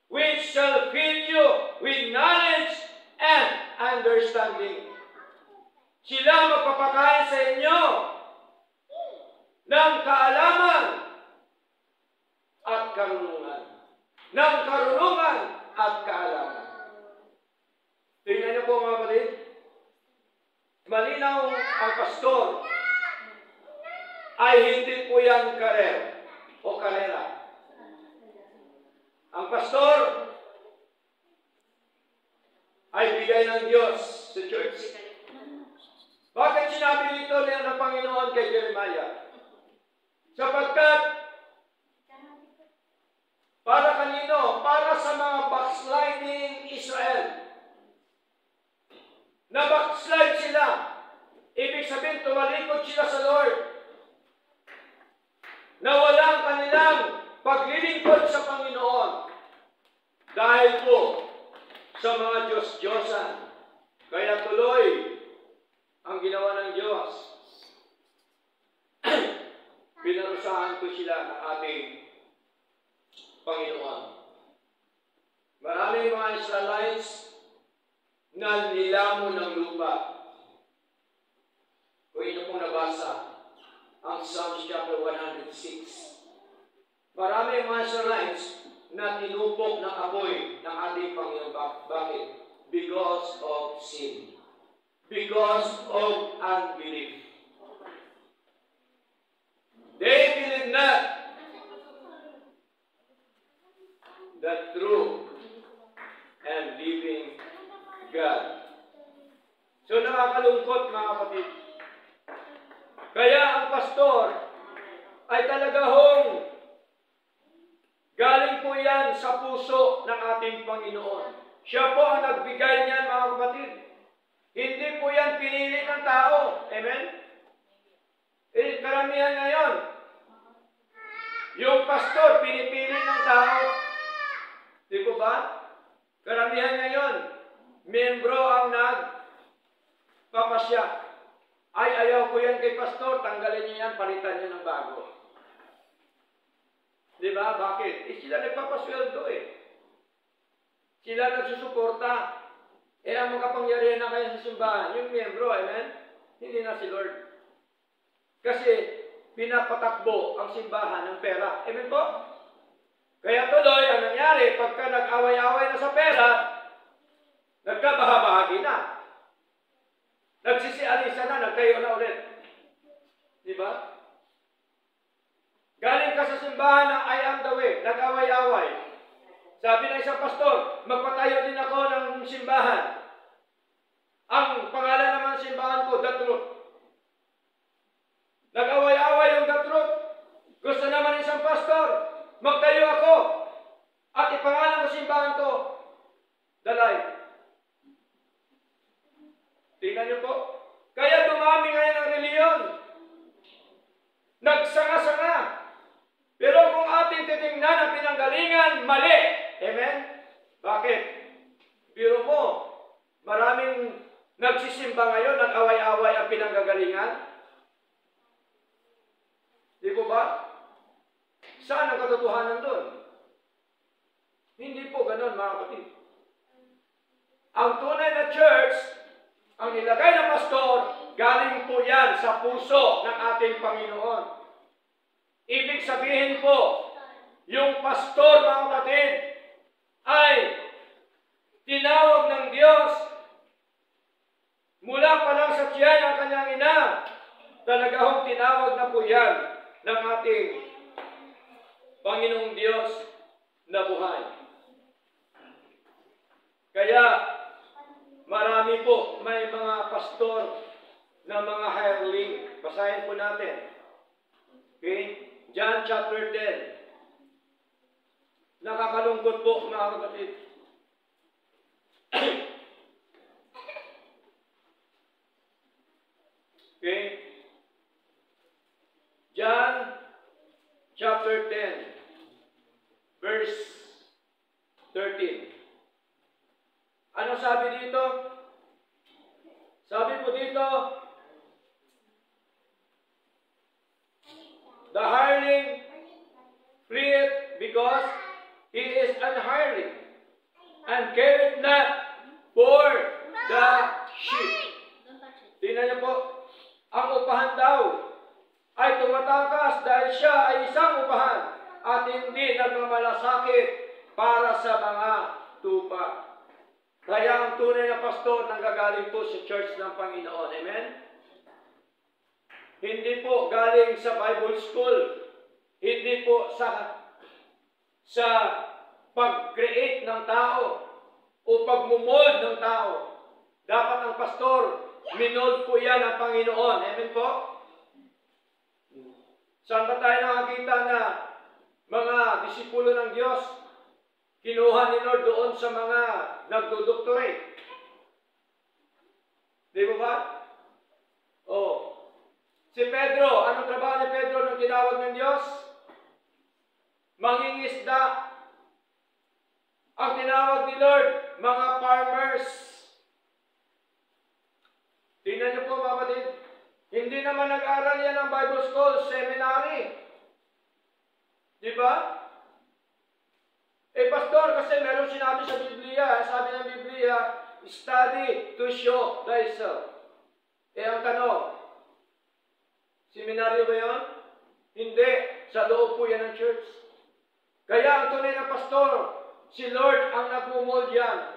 Which shall feed you with knowledge and understanding. Sila magpapakain sa inyo ng kaalaman at karunungan. Ng karunungan at kaalaman. Tingnan niyo po mga kapatid. Malinaw ang pastor ay hindi po yan karer o karera. Ang pastor ay bigay ng Diyos sa church. Bakit sinabi dito ng Panginoon kay Jeremiah? Sapagkat para kanino? Para sa mga backsliding Israel. Na backslide sila. Ibig sabihin, tumalikod sila sa Lord. Na walang kanilang paglilingkod sa Panginoon. Dahil po sa mga Diyos-Diyosan. Kaya tuloy ang ginawa ng Diyos. Pinarusahan ko sila ng ating Panginoon. Maraming mga Israelites na nilamon ng lupa. Kung ino pong nabasa ang Psalms chapter 106. Maraming mga Israelites na tinupok ng apoy ng ating Panginoon. Bakit? Because of sin. Because of unbelief. They believe not the true and living God. So nakakalungkot mga kapatid. Kaya ang pastor ay talaga hong galing po yan sa puso ng ating Panginoon. Siya po ang nagbigay niyan mga kapatid. Hindi po yan pinili ng tao. Amen? Karamihan ngayon, yung pastor pinipili ng tao. Di po ba? Karamihan ngayon, membro ang nagpapasya. Ay, ayaw ko yan kay pastor, tanggalin niyo yan, palitan niyo ng bago. Di ba? Bakit? Sila nagpapasweldo Sila nagsusuporta. Ang makapangyarihan na kayo sa simbahan, yung membro, amen? Hindi na si Lord. Kasi, pinapatakbo ang simbahan ng pera. Amen po? Kaya tuloy, ang nangyari, pagka nag-away-away na sa pera, nagkabahabahagi na. Nagsisialisa na, nagtayo na ulit. Di ba? Galing ka sa simbahan na I am the way, nag-away-away. Sabi ng isang pastor, magpatayo din ako ng simbahan. Ang pangalan naman ng simbahan ko, The Truth. Nag-away-away yung The Truth. Gusto naman isang pastor, magtayo ako. At ipangalan ko simbahan ko, The Light. Tingnan niyo po. Kaya dumami ngayon ang reliyon. Nagsanga-sanga. Pero kung ating titingnan ang pinanggalingan, mali. Amen? Bakit? Biro mo, maraming nagsisimba ngayon, nag-away-away ang pinanggagalingan. Di po ba? Saan ang katotohanan doon? Hindi po ganun, mga kapatid. Ang tunay na church, ang nilagay ng pastor, galing po yan sa puso ng ating Panginoon. Ibig sabihin po, yung pastor, mga kapatid, ay tinawag ng Diyos mula pa lang sa tiyan ng kanyang ina. Talaga hong tinawag na po yan ng ating Panginoong Diyos na buhay. Kaya, marami po, may mga pastor na mga hireling. Basahin po natin. Okay? John chapter 10. Nakakalungkot po, mga kapatid. Okay? John chapter 10, verse 13. Ano sabi dito? Sabi po dito, the hireling fleeth because he is an hireling, and careth not for the sheep. Tingnan niyo po, ang upahan daw ay tumatakas dahil siya ay isang upahan at hindi nagmamalasakit para sa mga tupa. Kaya ang tunay na pastor nanggagaling po sa church ng Panginoon. Amen? Hindi po galing sa Bible school. Hindi po sa pag-create ng tao o pagmumold ng tao. Dapat ang pastor, minold po yan ng Panginoon. Amen po? Saan ba tayo nakakita na mga disipulo ng Diyos, kinuha ni Lord doon sa mga nagdodoctorate? Di ba ba? Oh. Si Pedro, anong trabaho ni Pedro nung tinawag ng Diyos? Mangingisda. Ang tinawag ni Lord, mga farmers. Tingnan niyo po, mga kapatid. Hindi naman nag-aral yan ng Bible School, seminary. Di ba? Eh, pastor, kasi meron sinabi sa Biblia. Sabi ng Biblia, study to show thyself. Eh, ang tanong, seminaryo ba yun? Hindi. Sa loob po yan ng church. Kaya ang tunay na pastor, si Lord ang nagmumold yan.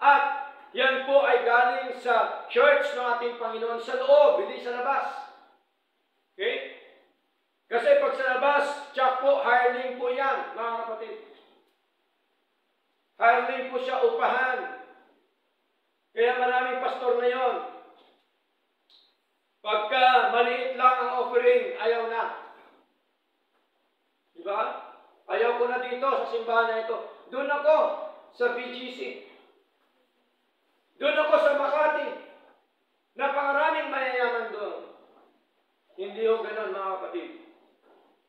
At yan po ay galing sa church ng ating Panginoon sa loob, hindi sa labas. Okay? Kasi pag sa labas, tsak po, hireling po yan, mga kapatid. Hireling po siya, upahan. Kaya maraming pastor na yon. Pagka maliit lang ang offering, ayaw na. Diba? Ayaw ko na dito sa simbahan na ito. Doon ako sa BGC. Doon ako sa Makati. Napakaraming mayayaman doon. Hindi ho ganun, mga kapatid.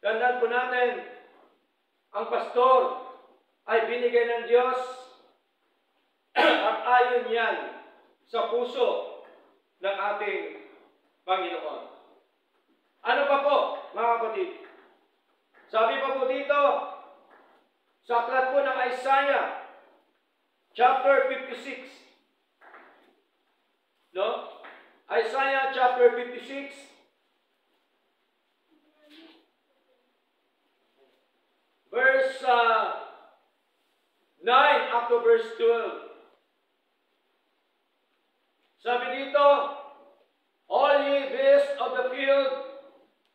Tandaan po natin, ang pastor ay binigay ng Diyos at ayon yan sa puso ng ating Panginoon. Ano pa po, mga kapatid? Sabi pa po dito, sa aklat po ng Isaiah, chapter 56. No? Isaiah chapter 56. Verse 9 up to verse 12. Sabi dito, all ye beasts of the field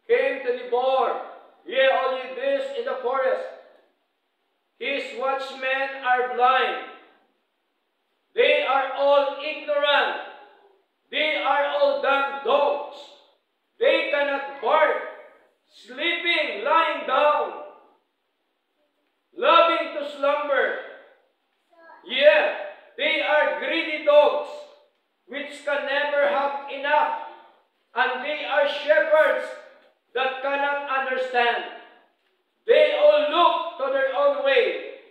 came to devour, yea, all ye beasts in the forest. His watchmen are blind. They are all ignorant. They are all dumb dogs. They cannot bark, sleeping, lying down, loving to slumber. Yeah, they are greedy dogs, which can never have enough, and they are shepherds that cannot understand. They all look to their own way,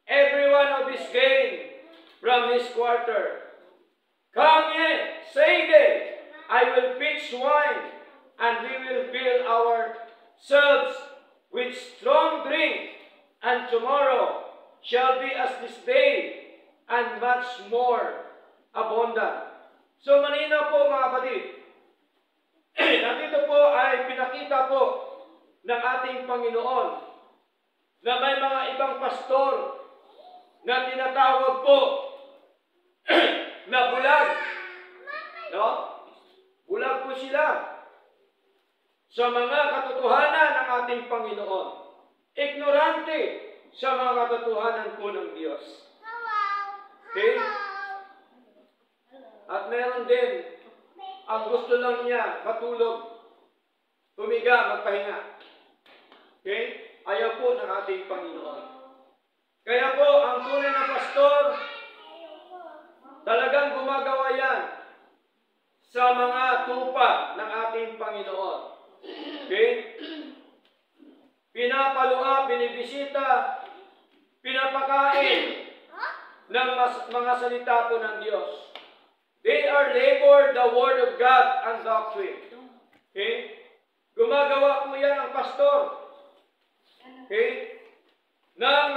every one of his gain from his quarter. Come ye, say they, I will pitch wine, and we will fill ourselves with strong drink, and tomorrow shall be as this day, and much more abundant. So malinaw po, mga kapatid. Nandito po ay pinakita po ng ating Panginoon na may mga ibang pastor na tinatawag po na bulag. No? Bulag po sila sa mga katotohanan ng ating Panginoon. Ignorante sa mga katotohanan po ng Diyos. Okay? At meron din ang gusto lang niya matulog, humiga, magpahinga. Okay? Ayaw po ng ating Panginoon. Kaya po, ang tunay na pastor, talagang gumagawa yan sa mga tupa ng ating Panginoon. Okay? Pinapalua, binibisita, pinapakain ng mga salita po ng Diyos. They are labor the Word of God and doctrine. Okay? Gumagawa po yan ang pastor. Okay? Ng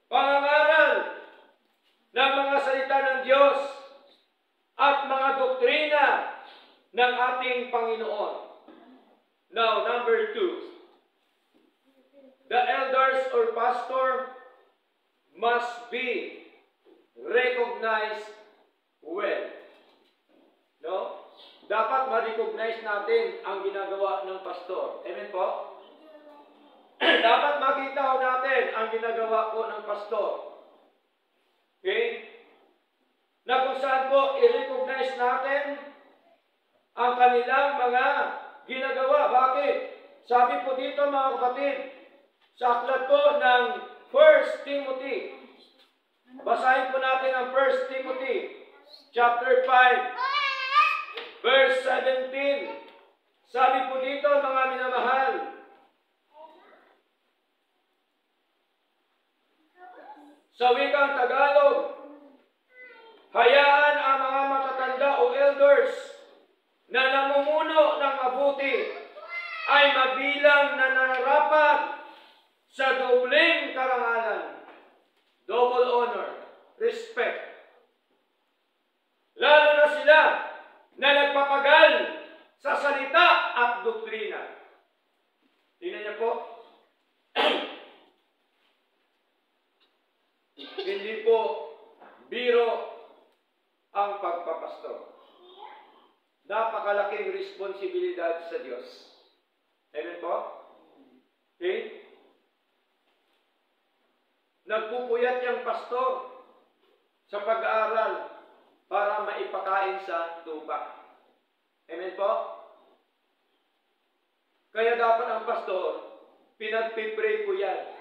pangangaral ng mga salita ng Diyos at mga doktrina ng ating Panginoon. Now, number 2. The elders or pastor must be recognized well. No? Dapat ma-recognize natin ang ginagawa ng pastor. Amen po? Dapat makita natin ang ginagawa po ng pastor. Okay? Na kung saan po i-recognize natin ang kanilang mga ginagawa. Bakit? Sabi po dito mga kapatid, sa aklat po ng 1 Timothy. Basahin po natin ang 1 Timothy chapter 5 verse 17. Sabi po dito mga minamahal, sa wikang Tagalog, hayaan ang mga matatanda o elders na namumuno ng mabuti ay mabilang na nararapat sa dobleng karangalan, double honor, respect. Lalo na sila na nagpapagal sa salita at doktrina. Tingnan niyo po, hindi po biro ang pagpapastor. Napakalaking responsibilidad sa Diyos. Amen po? Okay? Nagpupuyat yung pastor sa pag-aaral para maipakain sa tupa. Amen po? Kaya dapat ang pastor, pinagpipray po yan.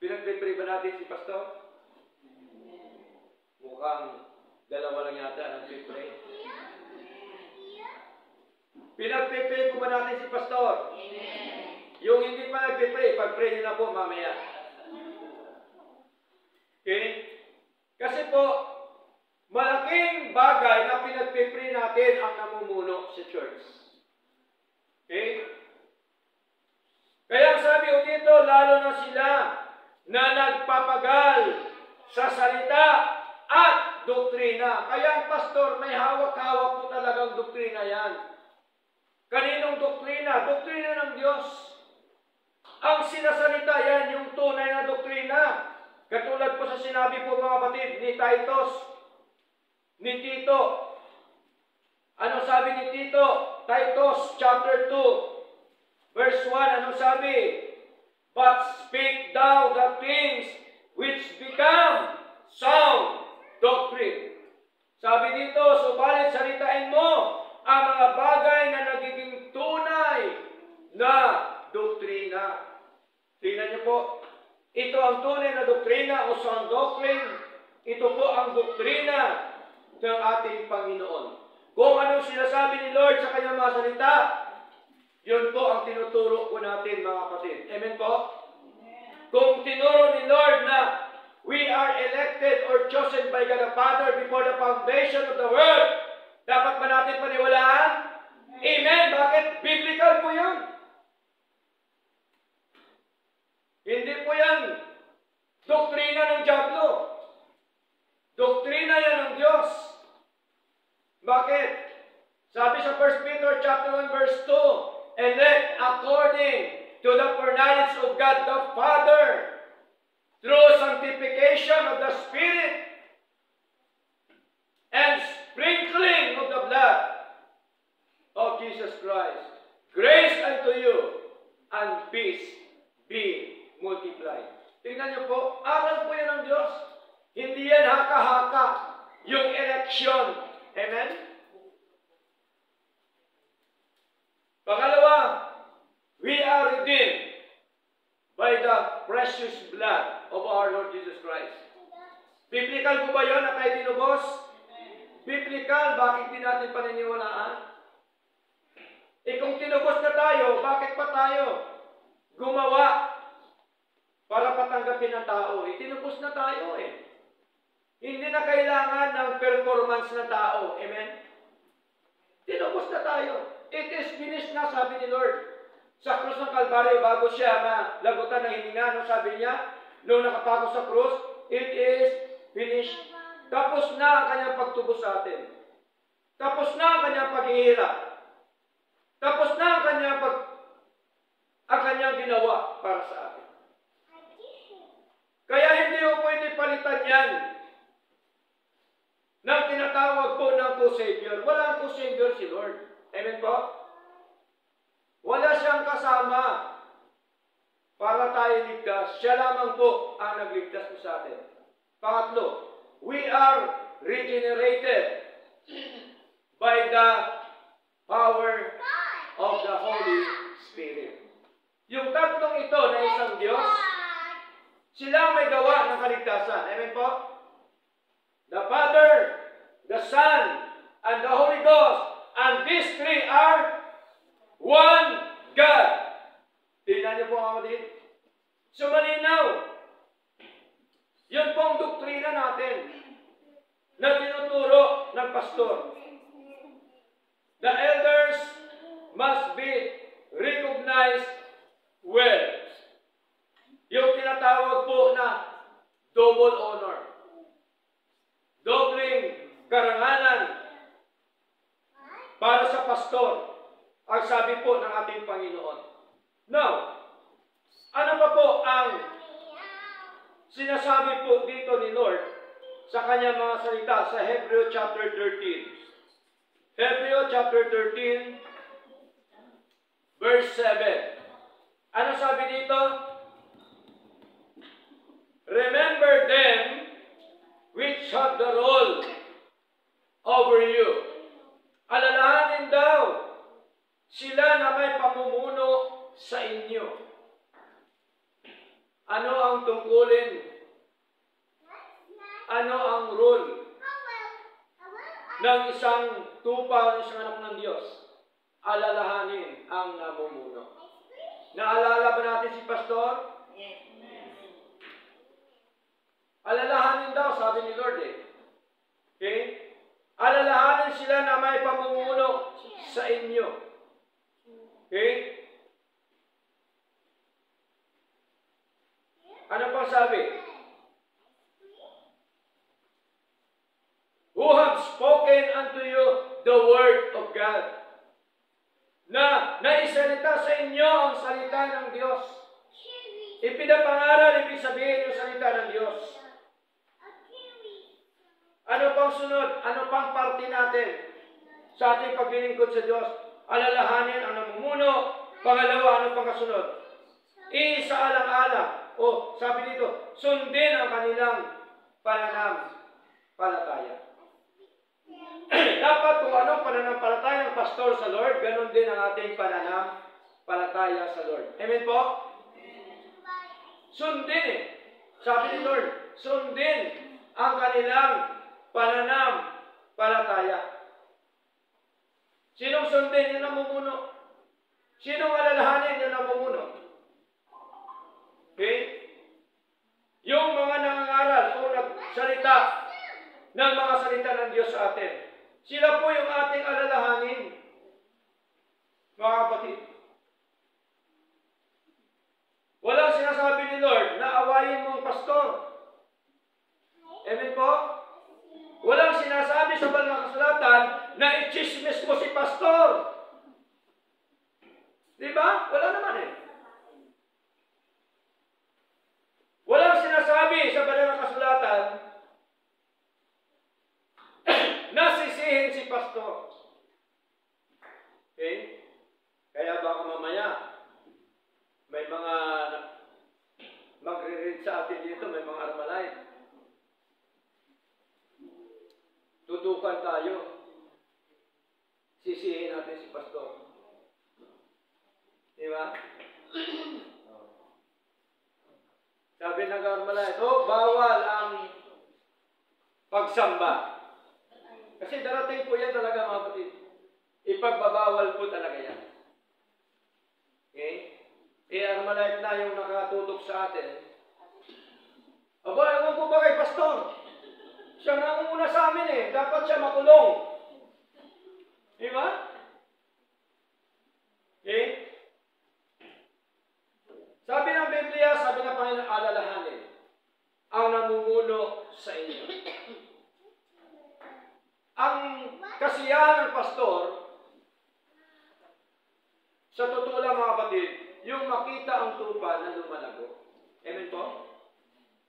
Pinagpipray ba natin si pastor? Mukhang dalawa lang yata nagpipray. Pinagpipray po ba natin si pastor? Yung hindi pa nagpipray, pag-pray niyo na po mamaya. Okay? Kasi po, malaking bagay na pinagpipray natin ang namumuno sa church. Okay? Kaya sabi ko dito, lalo na sila na nagpapagal sa salita at doktrina. Kaya ang pastor, may hawak-hawak po talagang doktrina yan. Kaninong doktrina? Doktrina ng Diyos. Ang sinasalita yan, yung tunay na doktrina. Katulad po sa sinabi po mga kapatid ni Tito. Ano sabi ni Tito? Titus chapter 2 verse 1, ano sabi? But speak thou the things which become sound doctrine. Sabi dito, subalit salitain mo ang mga bagay na nagiging tunay na doktrina. Tingnan niyo po, ito ang tunay na doktrina o sound doctrine. Ito po ang doktrina ng ating Panginoon. Kung anong sinasabi ni Lord sa kanyang mga salita, yun po ang tinuturo po natin mga kapatid. Amen po? Kung tinuro ni Lord na we are elected or chosen by God the Father before the foundation of the world, dapat ba natin paniwalaan? Amen? Bakit? Biblical po yun. Hindi po yan doktrina ng diablo. Doktrina yan ng Diyos. Bakit? Sabi sa 1 Peter chapter 1 verse 2, elect according to the foreknowledge of God the Father through sanctification of the Spirit and sprinkling of the blood of Jesus Christ. Grace unto you and peace be multiplied. Tingnan niyo po, aral po yan ng Diyos. Hindi yan haka-haka yung election. Amen? Pangalawa, we are redeemed by the precious blood of our Lord Jesus Christ. Biblical po ba yun na tayo tinubos? Biblical, bakit di natin paniniwalaan? Kung tinubos na tayo, bakit pa tayo gumawa para patanggapin ng tao? Tinubos na tayo eh. Hindi na kailangan ng performance ng tao. Amen? Tinubos na tayo. It is finished na, sabi ni Lord. Sa krus ng Kalbaryo, bago siya malagutan ng hininga, ano sabi niya? Nung nakapako sa krus, it is finished. Tapos na ang kanyang pagtubos sa atin. Tapos na ang kanyang paghihirap. Tapos na ang kanyang ginawa para sa atin. Kaya hindi mo pwede palitan yan ng tinatawag po ng co-savior. Walang co-savior si Lord. Amen po? Wala siyang kasama para tayo ligtas. Siya lamang po ang nagligtas po sa atin. Pangatlo, we are regenerated by the power of the Holy Spirit. Yung tatlong ito na isang Diyos, sila may gawa ng kaligtasan. Amen po? The Father, the Son, and the Holy Ghost, and these three are one God. Tingnan niyo po mga kapatid. So malinaw. Yun pong doktrina natin na tinuturo ng pastor. The elders must be recognized well. Yung tinatawag po na double honor. Dobling karangalan para sa pastor, ang sabi po ng ating Panginoon. Now, ano pa po ang sinasabi po dito ni Lord sa kanyang mga salita sa Hebreo chapter 13? Hebreo chapter 13, verse 7. Ano sabi dito? Remember them which have the rule over you. Alalahanin daw sila na may pamumuno sa inyo. Ano ang tungkulin? Ano ang rule ng isang tupa ng isang anak ng Diyos? Alalahanin ang namumuno. Naalala ba natin si Pastor? Alalahanin daw, sabi ni Lord eh. Okay? Alalahanin sila na may pamumuno sa inyo. Okay? Ano pang sabi? Who have spoken unto you the word of God. Na naisalita sa inyo ang salita ng Diyos. Ipinapangaral, ibig sabihin yung salita ng Diyos. Ano pang sunod? Ano pang parte natin sa ating paglilingkod sa Diyos? Alalahanin ang namumuno. Pangalawa, ano pang kasunod? Isaalang-alang. O, sabi dito, sundin ang kanilang pananampalataya. Dapat kung anong pananampalataya ng pastor sa Lord, ganun din ang ating pananampalataya sa Lord. Amen po? Sundin eh. Sabi ni Lord, sundin ang kanilang pananampalataya. Sinong sundin yung namumuno? Sinong alalahanin yung namumuno? Okay? Yung mga nangangaral o nagsalita ng mga salita ng Diyos sa atin. Sila po yung ating alalahanin. Mga kapatid. Walang sinasabi ni Lord na awayin mong pastor. Amen po? Walang sinasabi sa banal na kasulatan na i-chismis mo si pastor. Diba? Wala naman eh. Walang sinasabi sa banal na kasulatan na sisihin si pastor. Okay? Kaya baka mamaya may mga magre-read sa atin dito, may mga Armalite. Tutukan tayo. Sisihin natin si pastor. Diba? Sabi ng Armalite, bawal ang pagsamba. Kasi darating po yan talaga mga kapatid. Ipagbabawal po talaga yan. Okay? Armalite na yung nakatutok sa atin. Aba, ewan ko ba kay pastor? Siya nangunguna sa amin eh. Dapat siya makulong. Diba? Okay? Sabi ng Biblia, sabi ng Panginoon, alalahanin ang namumuno sa inyo. Ang kasiyahan ng pastor, sa totoo lang mga kapatid, yung makita ang tupa na lumalago. Amen po?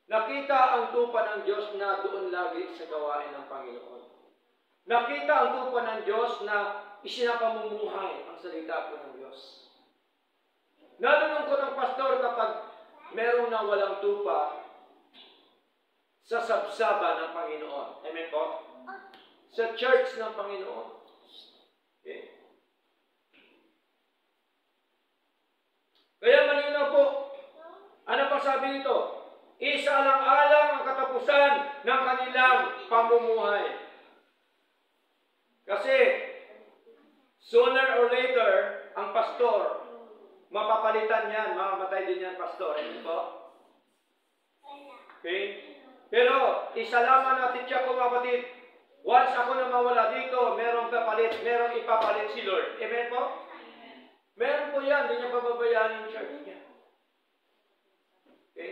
Nakita ang tupa ng Diyos na doon lagi sa gawain ng Panginoon. Nakita ang tupa ng Diyos na isinapamumuhay ang salita po ng Diyos. Nadunong ko ng pastor kapag merong nawalang tupa sa sabsaba ng Panginoon. Amen po? Sa church ng Panginoon. Okay? Kaya malinaw po, ano pa sabi nito? Isa-alang-alang ang katapusan ng kanilang pamumuhay. Kasi, sooner or later, ang pastor, mapapalitan yan, mamamatay din yan, pastor. Amen po? Okay? Pero, isa lamang natin siya kung kapatid, once ako na mawala dito, merong kapalit, merong ipapalit si Lord. Amen po? Meron po yan, hindi niya pababayaan yung church niya. Okay?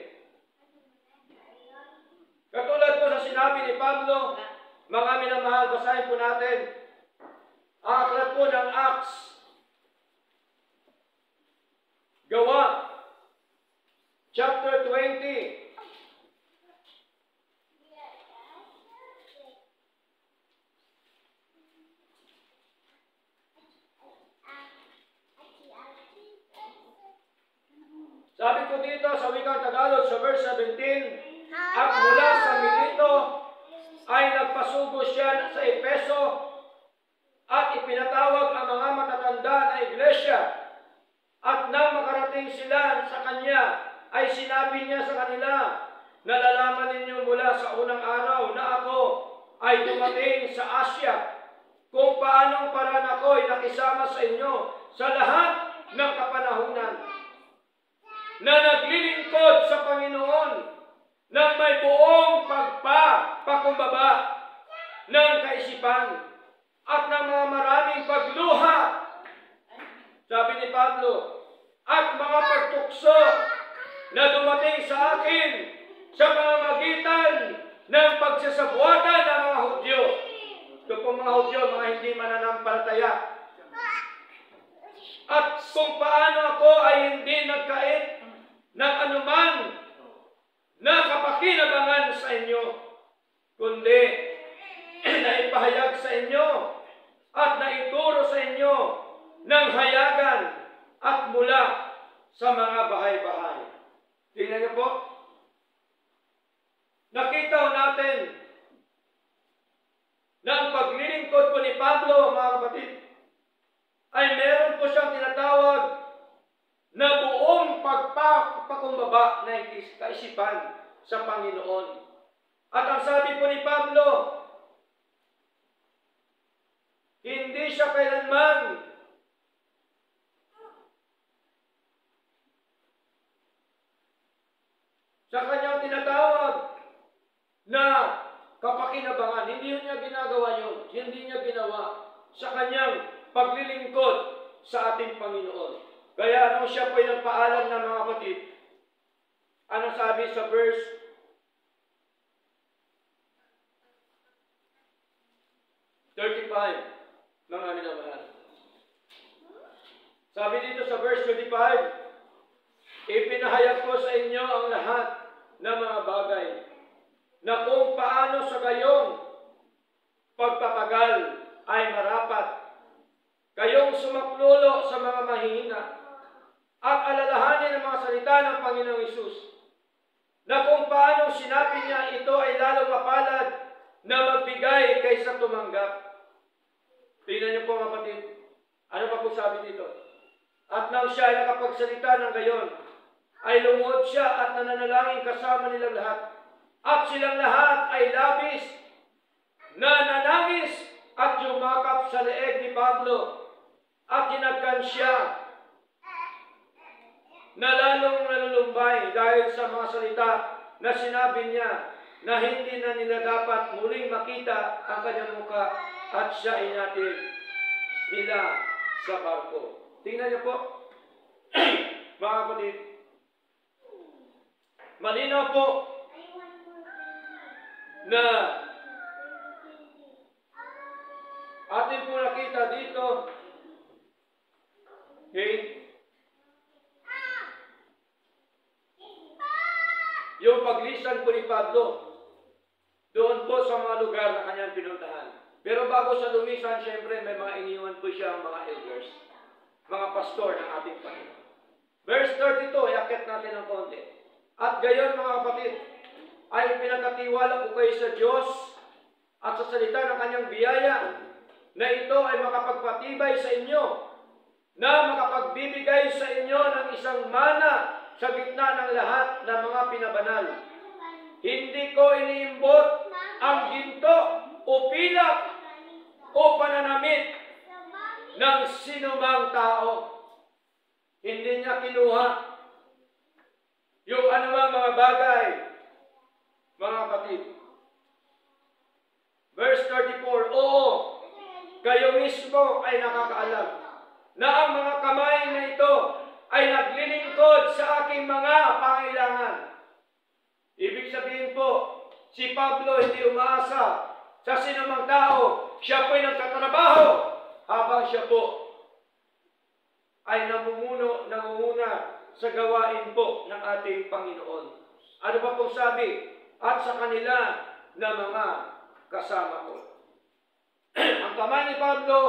Katulad po sa sinabi ni Pablo, mga minamahal, basahin po natin. Ang aklat po ng Acts. Gawa. Chapter 20. Sabi ko dito sa wikang Tagalog sa verse 17, at mula sa Mileto ay nagpasugo siya sa Efeso at ipinatawag ang mga matatanda na iglesia. At nang makarating sila sa kanya, ay sinabi niya sa kanila, nalalaman ninyo mula sa unang araw na ako ay dumating sa Asya, kung paanong paraan ako ay nakisama sa inyo sa lahat ng kapanahunan, na naglilingkod sa Panginoon ng may buong pakumbaba ng kaisipan at ng mga maraming pagluha, sabi ni Pablo, at mga pagtukso na dumating sa akin sa pamamagitan ng pagsasabuatan ng mga Hudyo. Ito po mga Hudyo, mga hindi mananampalataya. At kung paano ako ay hindi nagkait ng anuman na kapakinabangan sa inyo, kundi naipahayag sa inyo at naituro sa inyo ng hayagan at mula sa mga bahay-bahay. Tingnan niyo po. Nakita natin na ang paglilingkod po ni Pablo, mga kapatid, ay meron po siyang tinatawag na buong pagpakumbaba ng kaisipan sa Panginoon. At ang sabi po ni Pablo, hindi siya kailanman sa kanyang tinatawag na kapakinabangan. Hindi niya ginagawa yun. Hindi niya ginawa sa kanyang paglilingkod sa ating Panginoon. Kaya nung siya po'y nagpaalam ng mga kapatid, ano sabi sa verse 35 ng amin na mahal? Sabi dito sa verse 35, ipinahayag ko sa inyo ang lahat ng mga bagay na kung paano sa gayong pagpapagal ay marapat kayong sumaklulo sa mga mahihina at alalahanin ang mga salita ng Panginoong Hesus, na kung paano sinabi niya ito ay lalong mapalad na magbigay kaysa tumanggap. Tingnan niyo po mga kapatid, ano pa po sabi dito? At nang siya ay nakapagsalita ng gayon, ay lumuhod siya at nananalangin kasama nilang lahat. At silang lahat ay labis na nanangis at yumakap sa leeg ni Pablo at hinagkan siya na lalong nalulumbay dahil sa mga salita na sinabi niya na hindi na nila dapat muling makita ang kanyang muka at siya inatid nila sa barko. Tingnan niyo po, mga kapatid, malinaw po na atin po nakita dito, okay, yung paglisan po ni Pablo doon po sa mga lugar na kanyang pinuntahan. Pero bago sa lumisan, syempre may mga iniwan po siya mga elders, mga pastor ng ating Panginoon. Verse 32, iakit natin ng konti. At gayon mga kapatid, ay pinagkatiwala ko kayo sa Diyos at sa salita ng kanyang biyaya na ito ay makapagpatibay sa inyo, na makapagbibigay sa inyo ng isang mana sa gitna ng lahat ng mga pinabanal. Hindi ko iniimbot ang ginto o pilak o pananamit ng sinumang tao. Hindi niya kinuha yung anumang mga bagay, mga kapatid. Verse 34, oo, kayo mismo ay nakakaalam na ang mga kamay na ito ay naglilingkod sa aking mga pangailangan. Ibig sabihin po, si Pablo hindi umaasa sa sinumang tao. Siya po'y nagtatrabaho habang siya po ay nangunguna sa gawain po ng ating Panginoon. Ano pa pong sabi? At sa kanila na mga kasama ko. Ang kamay ni Pablo,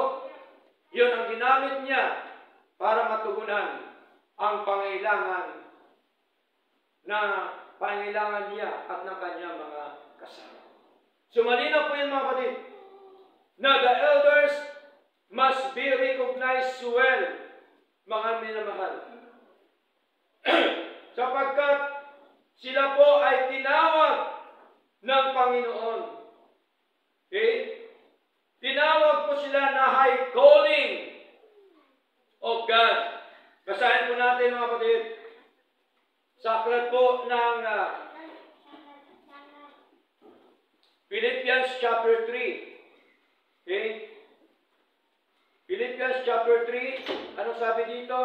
yun ang ginamit niya para matugunan ang pangailangan niya at ng kanyang mga kasama. So malinaw po yun mga kapatid, na the elders must be recognized well, mga minamahal. Sapagkat sila po ay tinawag ng Panginoon. Okay? Tinawag po sila na high calling of God. Basahin po natin mga kapatid. Sa aklat po ng Philippians chapter 3. Okay? Philippians chapter 3. Anong sabi dito?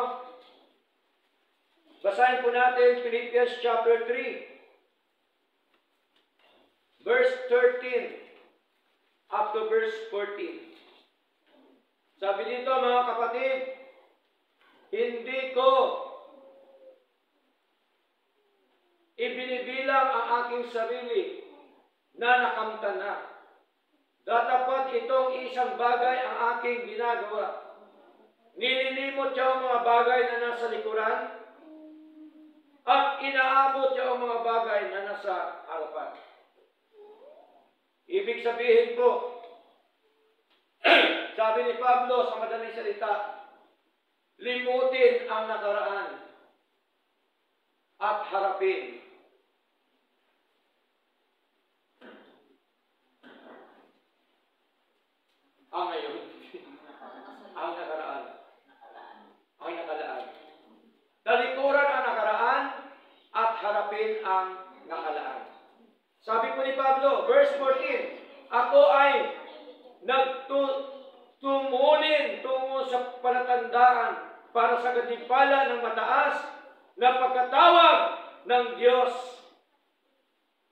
Basahin po natin Philippians chapter 3. Verse 13 up to verse 14. Sabi dito mga kapatid, hindi ko ibinibilang ang aking sarili na nakamtan na. Datapat itong isang bagay ang aking ginagawa. Nililimot siya ang mga bagay na nasa likuran at inaabot siya ang mga bagay na nasa harapan. Ibig sabihin po, sabi ni Pablo sa madaling salita, limutin ang nakaraan at harapin ang ngayon, ang nakaraan, ang nakalaan. Talikuran ang nakaraan at harapin ang nakalaan. Sabi po ni Pablo, verse 14, ako ay nagtumulin tungo sa palatandaan para sa gantimpala ng mataas na pagkatawag ng Diyos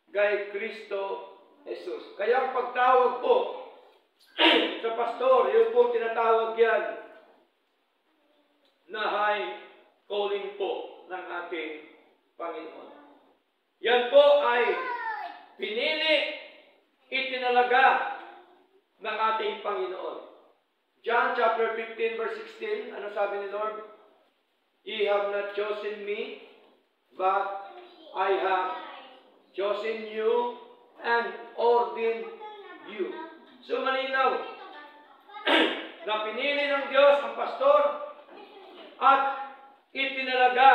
kay Kristo Jesus. Kaya ang pagtawag po sa pastor, yun po tinatawag yan na high calling po ng ating Panginoon. Yan po ay pinili, itinalaga ng ating Panginoon. John chapter 15 verse 16, ano sabi ni Lord? Ye have not chosen me, but I have chosen you and ordained you. So malinaw na pinili ng Diyos ang pastor at itinalaga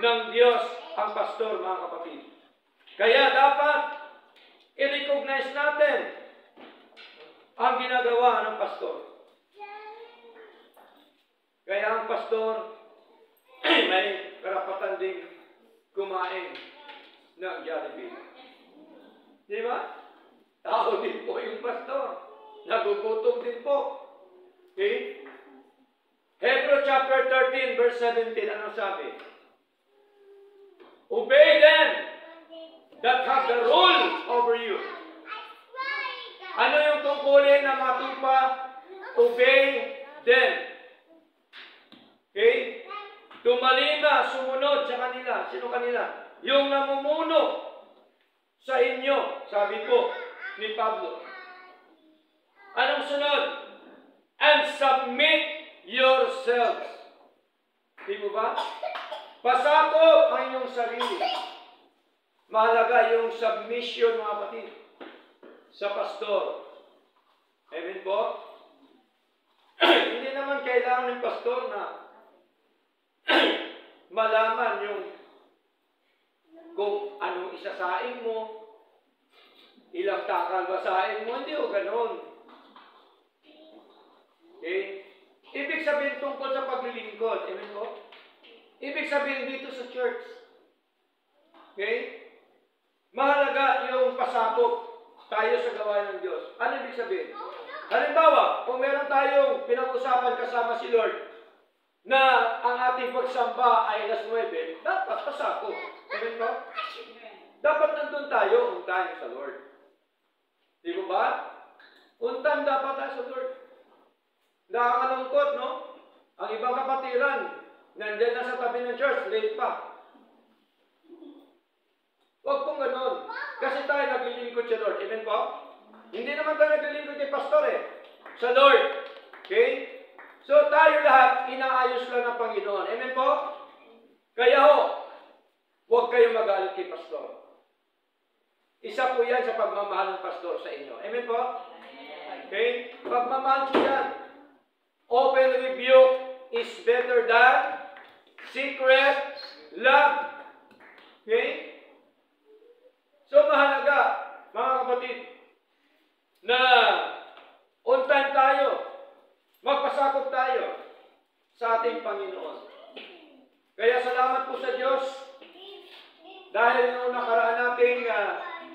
ng Diyos ang pastor, mga kapatid. Kaya dapat i-recognize natin ang ginagawa ng pastor. Kaya ang pastor may karapatan ding kumain ng Jollibee. Di ba? Tao din po yung pastor. Nagugutom din po. Okay? Hebrews chapter 13 verse 17, ano sabi? Obey them that have the rule over you. Ano yung tungkulin ng mga tupa? Obey them. Okay? Tumalima, sumunod sa kanila. Sino kanila? Yung namumuno sa inyo, sabi po ni Pablo. Anong sunod? And submit yourselves. Di mo ba? Pasakop ang inyong sarili. Mahalaga yung submission, mga kapatid, sa pastor. Amen po? Hindi naman kailangan ng pastor na malaman yung kung anong isasain mo, ilang takal basahin mo, hindi o ganon. Okay? Ibig sabihin tungkol sa paglilingkod. Amen po? Ibig sabihin dito sa church. Okay? Mahalaga yung pasakop tayo sa gawain ng Diyos. Ano ibig sabihin? Halimbawa, kung meron tayong pinag-usapan kasama si Lord na ang ating pagsamba ay alas 9, dapat pasakop. Amen po? Dapat nandun tayo, untahin sa Lord. Di ba ba? Untan dapat tayo sa Lord. Nakakalungkot, no? Ang ibang kapatiran, nandiyan na sa tabi ng church, late pa. Huwag pong ganun. Kasi tayo naglilingkod sa Lord. Amen po? Hindi naman tayo naglilingkod kay pastor sa Lord. Okay? So tayo lahat, inaayos lang ng Panginoon. Amen po? Kaya huwag kayong magalit kay pastor. Isa po yan sa pagmamahal ng pastor sa inyo. Amen po? Okay? Pagmamahal po yan. Open rebuke is better than secret love. Okay? So mahalaga, mga kapatid, na on time tayo, magpasakop tayo sa ating Panginoon. Kaya salamat po sa Diyos dahil nung nakaraan nating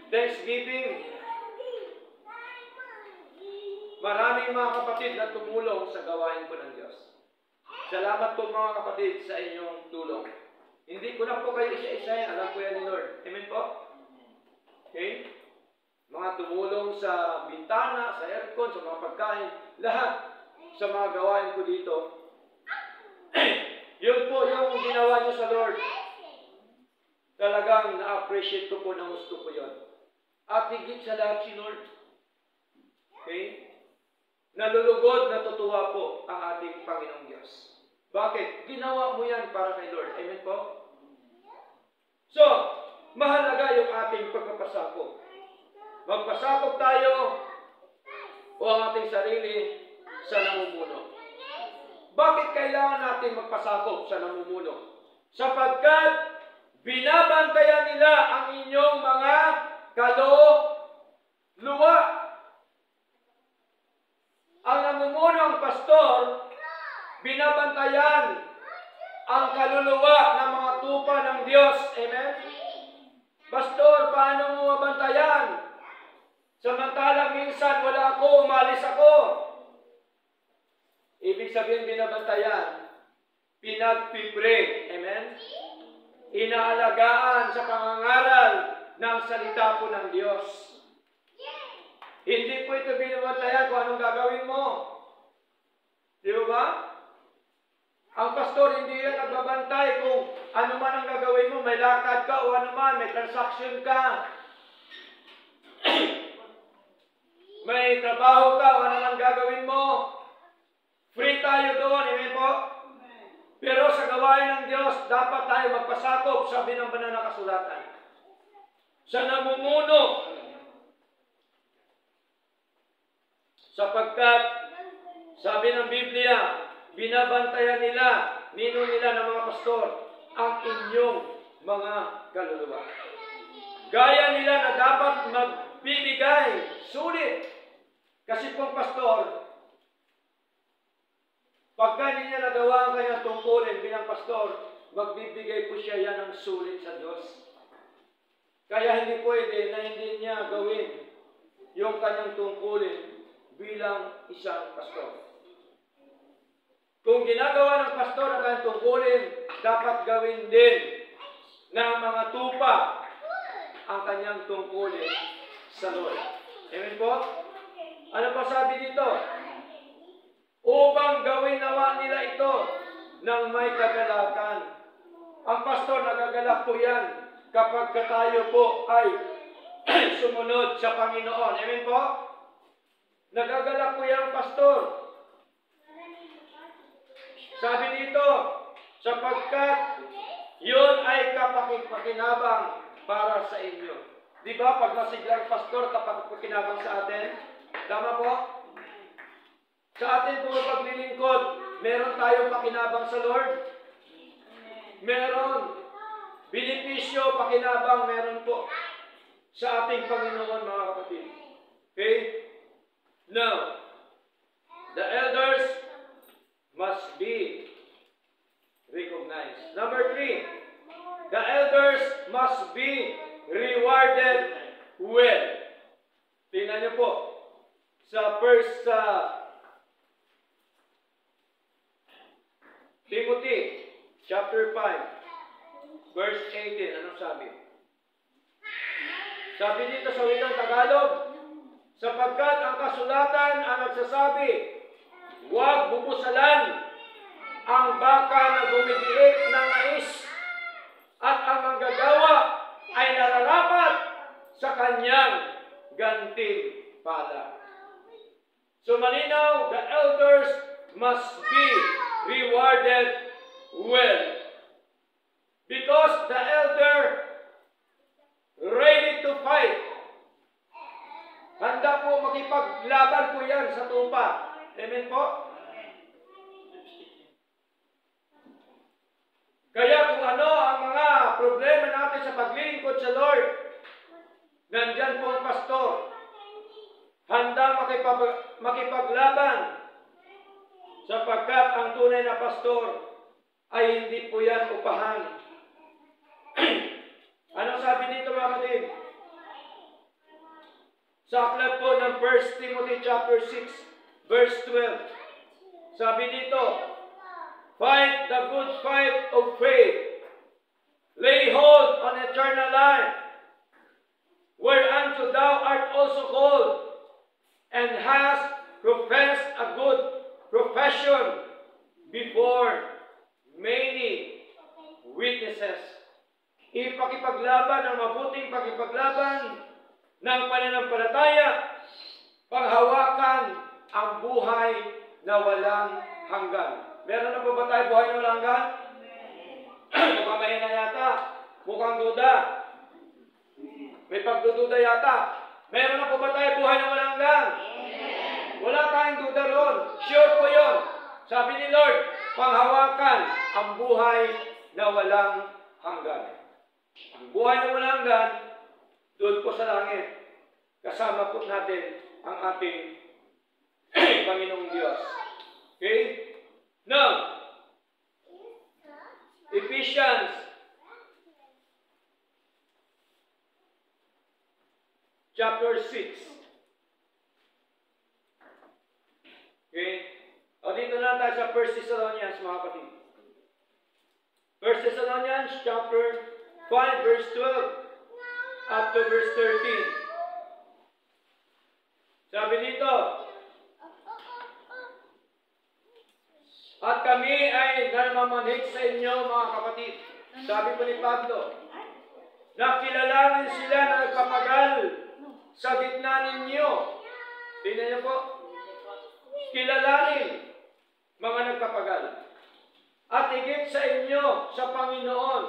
Thanksgiving, maraming mga kapatid na tumulong sa gawain po ng Diyos. Salamat po mga kapatid sa inyong tulong. Hindi ko na po kayo isa-isahin, alam po yan ni Lord. Amen po? Okay? Mga tumulong sa bintana, sa aircon, sa mga pagkain, lahat sa mga gawain ko dito. Yun po yung ginawa niyo sa Lord. Talagang na-appreciate ko po, na gusto ko yun. At higit sa lahat si Lord. Okay? Nalulugod, natutuwa po ang ating Panginoong Diyos. Bakit? Ginawa mo yan para kay Lord. Amen po? So, mahalaga yung ating pagpapasakop. Magpasakop tayo o ang ating sarili sa namumuno. Bakit kailangan natin magpasakop sa namumuno? Sapagkat binabantayan nila ang inyong mga kaluluwa. Ang namumuno, ang pastor, binabantayan ang kaluluwa ng mga tupa ng Diyos. Amen? Pastor, paano mo mabantayan? Samantalang minsan wala ako, umalis ako. Ibig sabihin binabantayan, pinagpipre. Amen? Inaalagaan sa pangangaral ng salita po ng Diyos. Hindi po ito binabantayan kung anong gagawin mo. Di ba? Ang pastor hindi yan nagbabantay kung ano man ang gagawin mo, may lakad ka o ano man, may transaction ka. May trabaho ka o ano man gagawin mo. Free tayo doon, amen po? Pero sa gawain ng Diyos, dapat tayo magpasakop, sabi ng banal na kasulatan. Sa namumuno, sapagkat, sabi ng Biblia, binabantayan nila, nino nila ng mga pastor, ang inyong mga kaluluwa. Gaya nila na dapat magbibigay, sulit. Kasi pong pastor, pagka hindi niya nagawa ang kanyang tungkulin bilang pastor, magbibigay po siya yan ng sulit sa Diyos. Kaya hindi pwede na hindi niya gawin yung kanyang tungkulin bilang isang pastor. Kung ginagawa ng pastor ang kanyang tungkulin, dapat gawin din na mga tupa ang kanyang tungkulin sa Lord. Amen po? Ano pa sabi dito? Upang gawin nawa nila ito ng may kagalakan. Ang pastor, nagagalak po yan kapag tayo po ay sumunod sa Panginoon. Amen po? Nagagalak po yan, pastor. Sabi dito, sapagkat yun ay kapakipakinabang para sa inyo. Di ba, pag masiglang pastor, kapakipakinabang sa atin? Tama po? Sa atin po paglilingkod, meron tayong pakinabang sa Lord? Meron. Benepisyo, pakinabang, meron po sa ating Panginoon, mga kapatid. Okay? Now, the elders must be recognized. Number 3, the elders must be rewarded well. Tingnan niyo po sa First Timothy chapter 5 verse 18. Anong sabi? Sabi dito sa wikang Tagalog, sapagkat ang kasulatan ang nagsasabi, huwag bubusalan ang baka na gumigiit ng nais, at ang manggagawa ay nararapat sa kanyang gantimpala. So malinaw, the elders must be rewarded well. Because the elder ready to fight. Handa po makipaglaban po yan sa tupa. Amen po? Kaya kung ano ang mga problema natin sa paglingkod sa Lord, nandyan po ang pastor. Handa makipaglaban sapagkat ang tunay na pastor ay hindi po yan upahan. Anong sabi dito, mga kapatid? Sa aklat po ng 1 Timothy chapter 6 verse 12. Sabi dito, fight the good fight of faith. Lay hold on eternal life, whereunto thou art also called, and hast professed a good profession before many witnesses. Ipakipaglaban ang mabuting pakipaglaban ng pananampalataya, panghawakan ang buhay na walang hanggan. Meron na po ba tayo buhay na walang hanggan? Mukhang mahina yata. Mukhang duda. May pagdududa yata. Meron na po ba tayo buhay na walang hanggan? Wala tayong duda ron. Sure po yun. Sabi ni Lord, panghawakan ang buhay na walang hanggan. Ang buhay na walang hanggan, doon po sa langit. Kasama po natin ang ating Panginoong Diyos. Okay? Now, Ephesians chapter 6. Okay? O dito na tayo sa 1 Thessalonians, mga kapatid. 1 Thessalonians chapter 5 verse 12 up to verse 13. Sabi dito, at kami ay namamanhik sa inyo, mga kapatid. Sabi po ni Pablo, na kilalanin sila na nagpapagal sa gitna ninyo. Tingnan niyo po, kilalanin mga nagpapagal. At higit sa inyo sa Panginoon.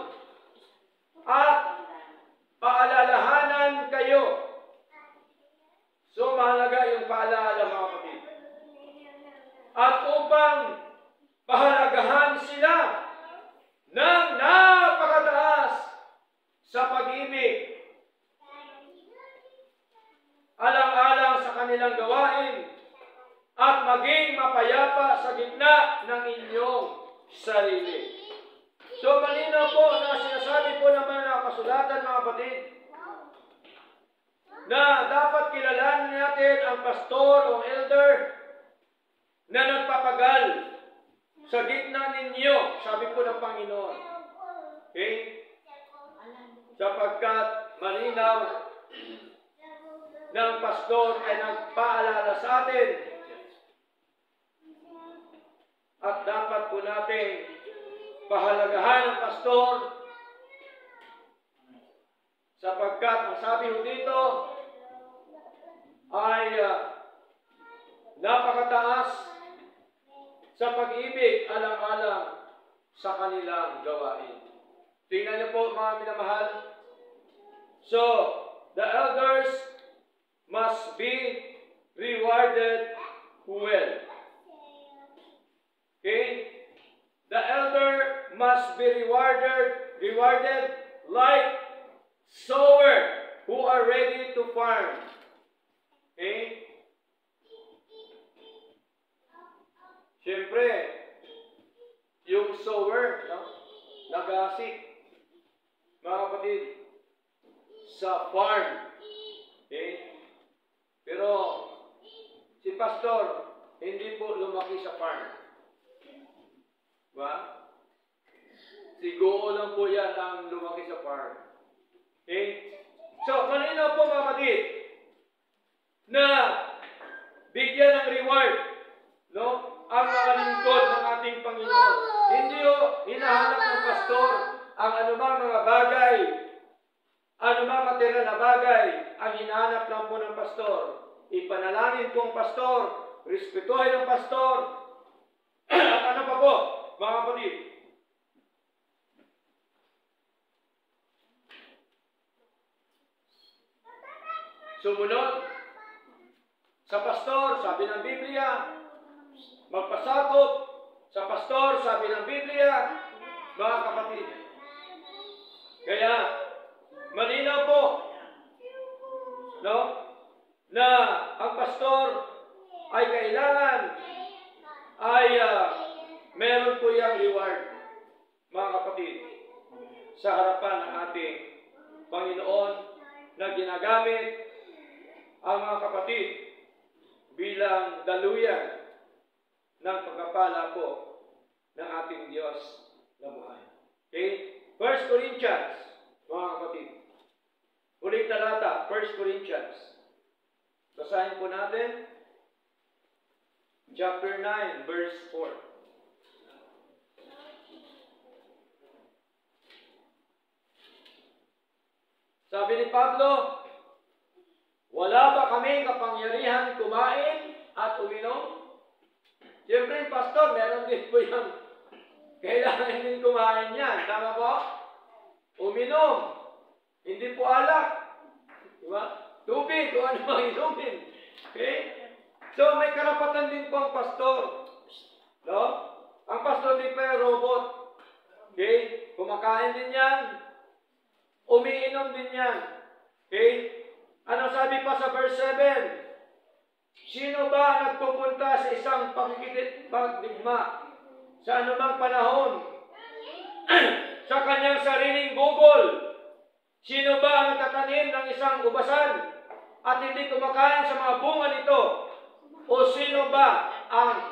At paalalahanan kayo. So mahalaga yung paalala, mga kapatid. At upang pahalagahan sila ng napakataas sa pag-ibig, alang-alang sa kanilang gawain, at maging mapayapa sa gitna ng inyong sarili. So malinaw po na sinasabi po naman ng kasulatan, mga kapatid, na dapat kilalanin natin ang pastor o elder na nagpapagal sa gitna ninyo, sabi po ng Panginoon. Okay? sapagkat malinaw ng pastor ay nagpaalala sa atin at dapat po natin pahalagahan ang pastor sapagkat ang sabi ho dito ay napakataas sa pag-ibig alang-alang sa kanilang gawain. Tingnan niyo po mga minamahal. So, the elders must be rewarded well. Okay? The elder must be rewarded like sower who are ready to farm. Okay? Siyempre, yung sower, no? Nag-aasik, mga kapatid, sa farm. Okay? Pero, si pastor, hindi po lumaki sa farm. Diba? Si Goo lang po yan ang lumaki sa farm. Okay? So, malinaw po mga kapatid, na bigyan ng reward, no? Ang mga lingkod ng ating Panginoon. Hindi o hinahanap ng pastor ang anumang mga bagay, anumang material na bagay, ang hinahanap lang po ng pastor. Ipanalangin po ang pastor, respetuhin ang pastor, at ano pa po, mga kapatid? Sumunod sa pastor, sabi ng Biblia, magpasakop sa pastor, sabi ng Biblia, mga kapatid. Kaya, malinaw po, no, na ang pastor ay kailangan ay meron po yung reward, mga kapatid, sa harapan ng ating Panginoon na ginagamit ang mga kapatid bilang daluyan ng pagkapala po ng ating Diyos na buhay. Okay? 1 Corinthians, mga kapatid. Ulit talata, 1 Corinthians. Basahin po natin. Chapter 9, verse 4. Sabi ni Pablo, wala ba kaming kapangyarihan kumain at uminom? Siyempre, pastor, meron din po yung kailangan din kumain yan. Tama po? Uminom. Hindi po alak. Diba? Tubig, kung ano mang inumin. Okay? So, may karapatan din po ang pastor. No? Ang pastor din pa yung robot. Okay? Kumakain din yan. Umiinom din yan. Okay? Ano sabi pa sa verse 7? Sino ba nagpupunta sa isang pagdigma sa anumang panahon sa kanyang sariling bukol? Sino ba ang nagtatanim ng isang ubasan at hindi kumakain sa mga bunga nito? O sino ba ang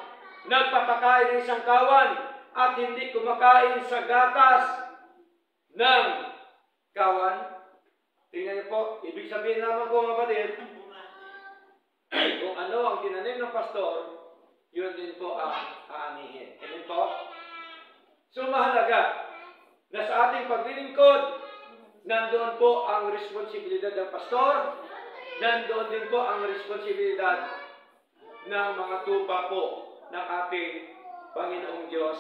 nagpapakain ng isang kawan at hindi kumakain sa gatas ng kawan? Tingnan niyo po, ibig sabihin naman po mga kapatid, kung ano ang tinanim ng pastor, yun din po ang aanihin. Amen po? So mahalaga na sa ating paglilingkod, nandoon po ang responsibilidad ng pastor, nandoon din po ang responsibilidad ng mga tupa po ng ating Panginoong Diyos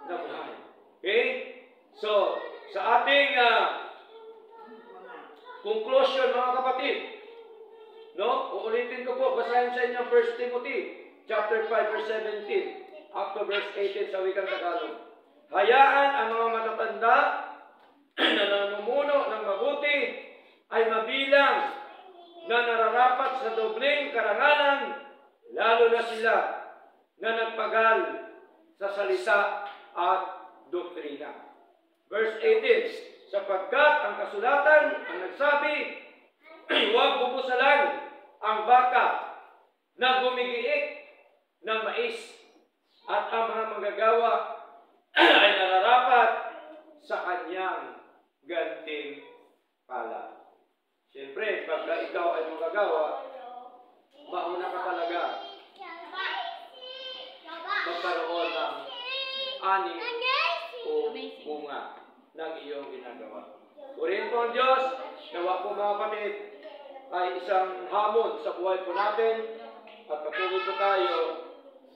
na buhay. Okay? So, sa ating conclusion mga kapatid, no? Uulitin ko po, basahin sa inyo 1 Timothy chapter 5 verse 17 up to verse 18 sa wikang Tagalog. Hayaan ang mga matatanda na namumuno ng mabuti ay mabilang na nararapat sa dobling karangalan, lalo na sila na nagpagal sa salita at doktrina. Verse 18, sapagkat ang kasulatan ang nagsabi, huwag bubusalan ang baka na gumigiik ng mais at ang mga manggagawa ay nararapat sa kanyang ganting siyempre, pagka ikaw ay magagawa, mauna ka talaga magkaroon ng ani o bunga ng iyong ginagawa. Purihin po ang Diyos, nawa po mga kapatid, ay isang hamon sa buhay po natin at patuloy po tayo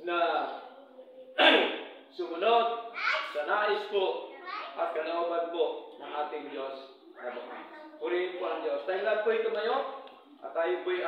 na sumunod sa nais po at kalooban po ng ating Diyos na Purihin po ang Diyos. Tayo lahat po'y tumayo at tayo po'y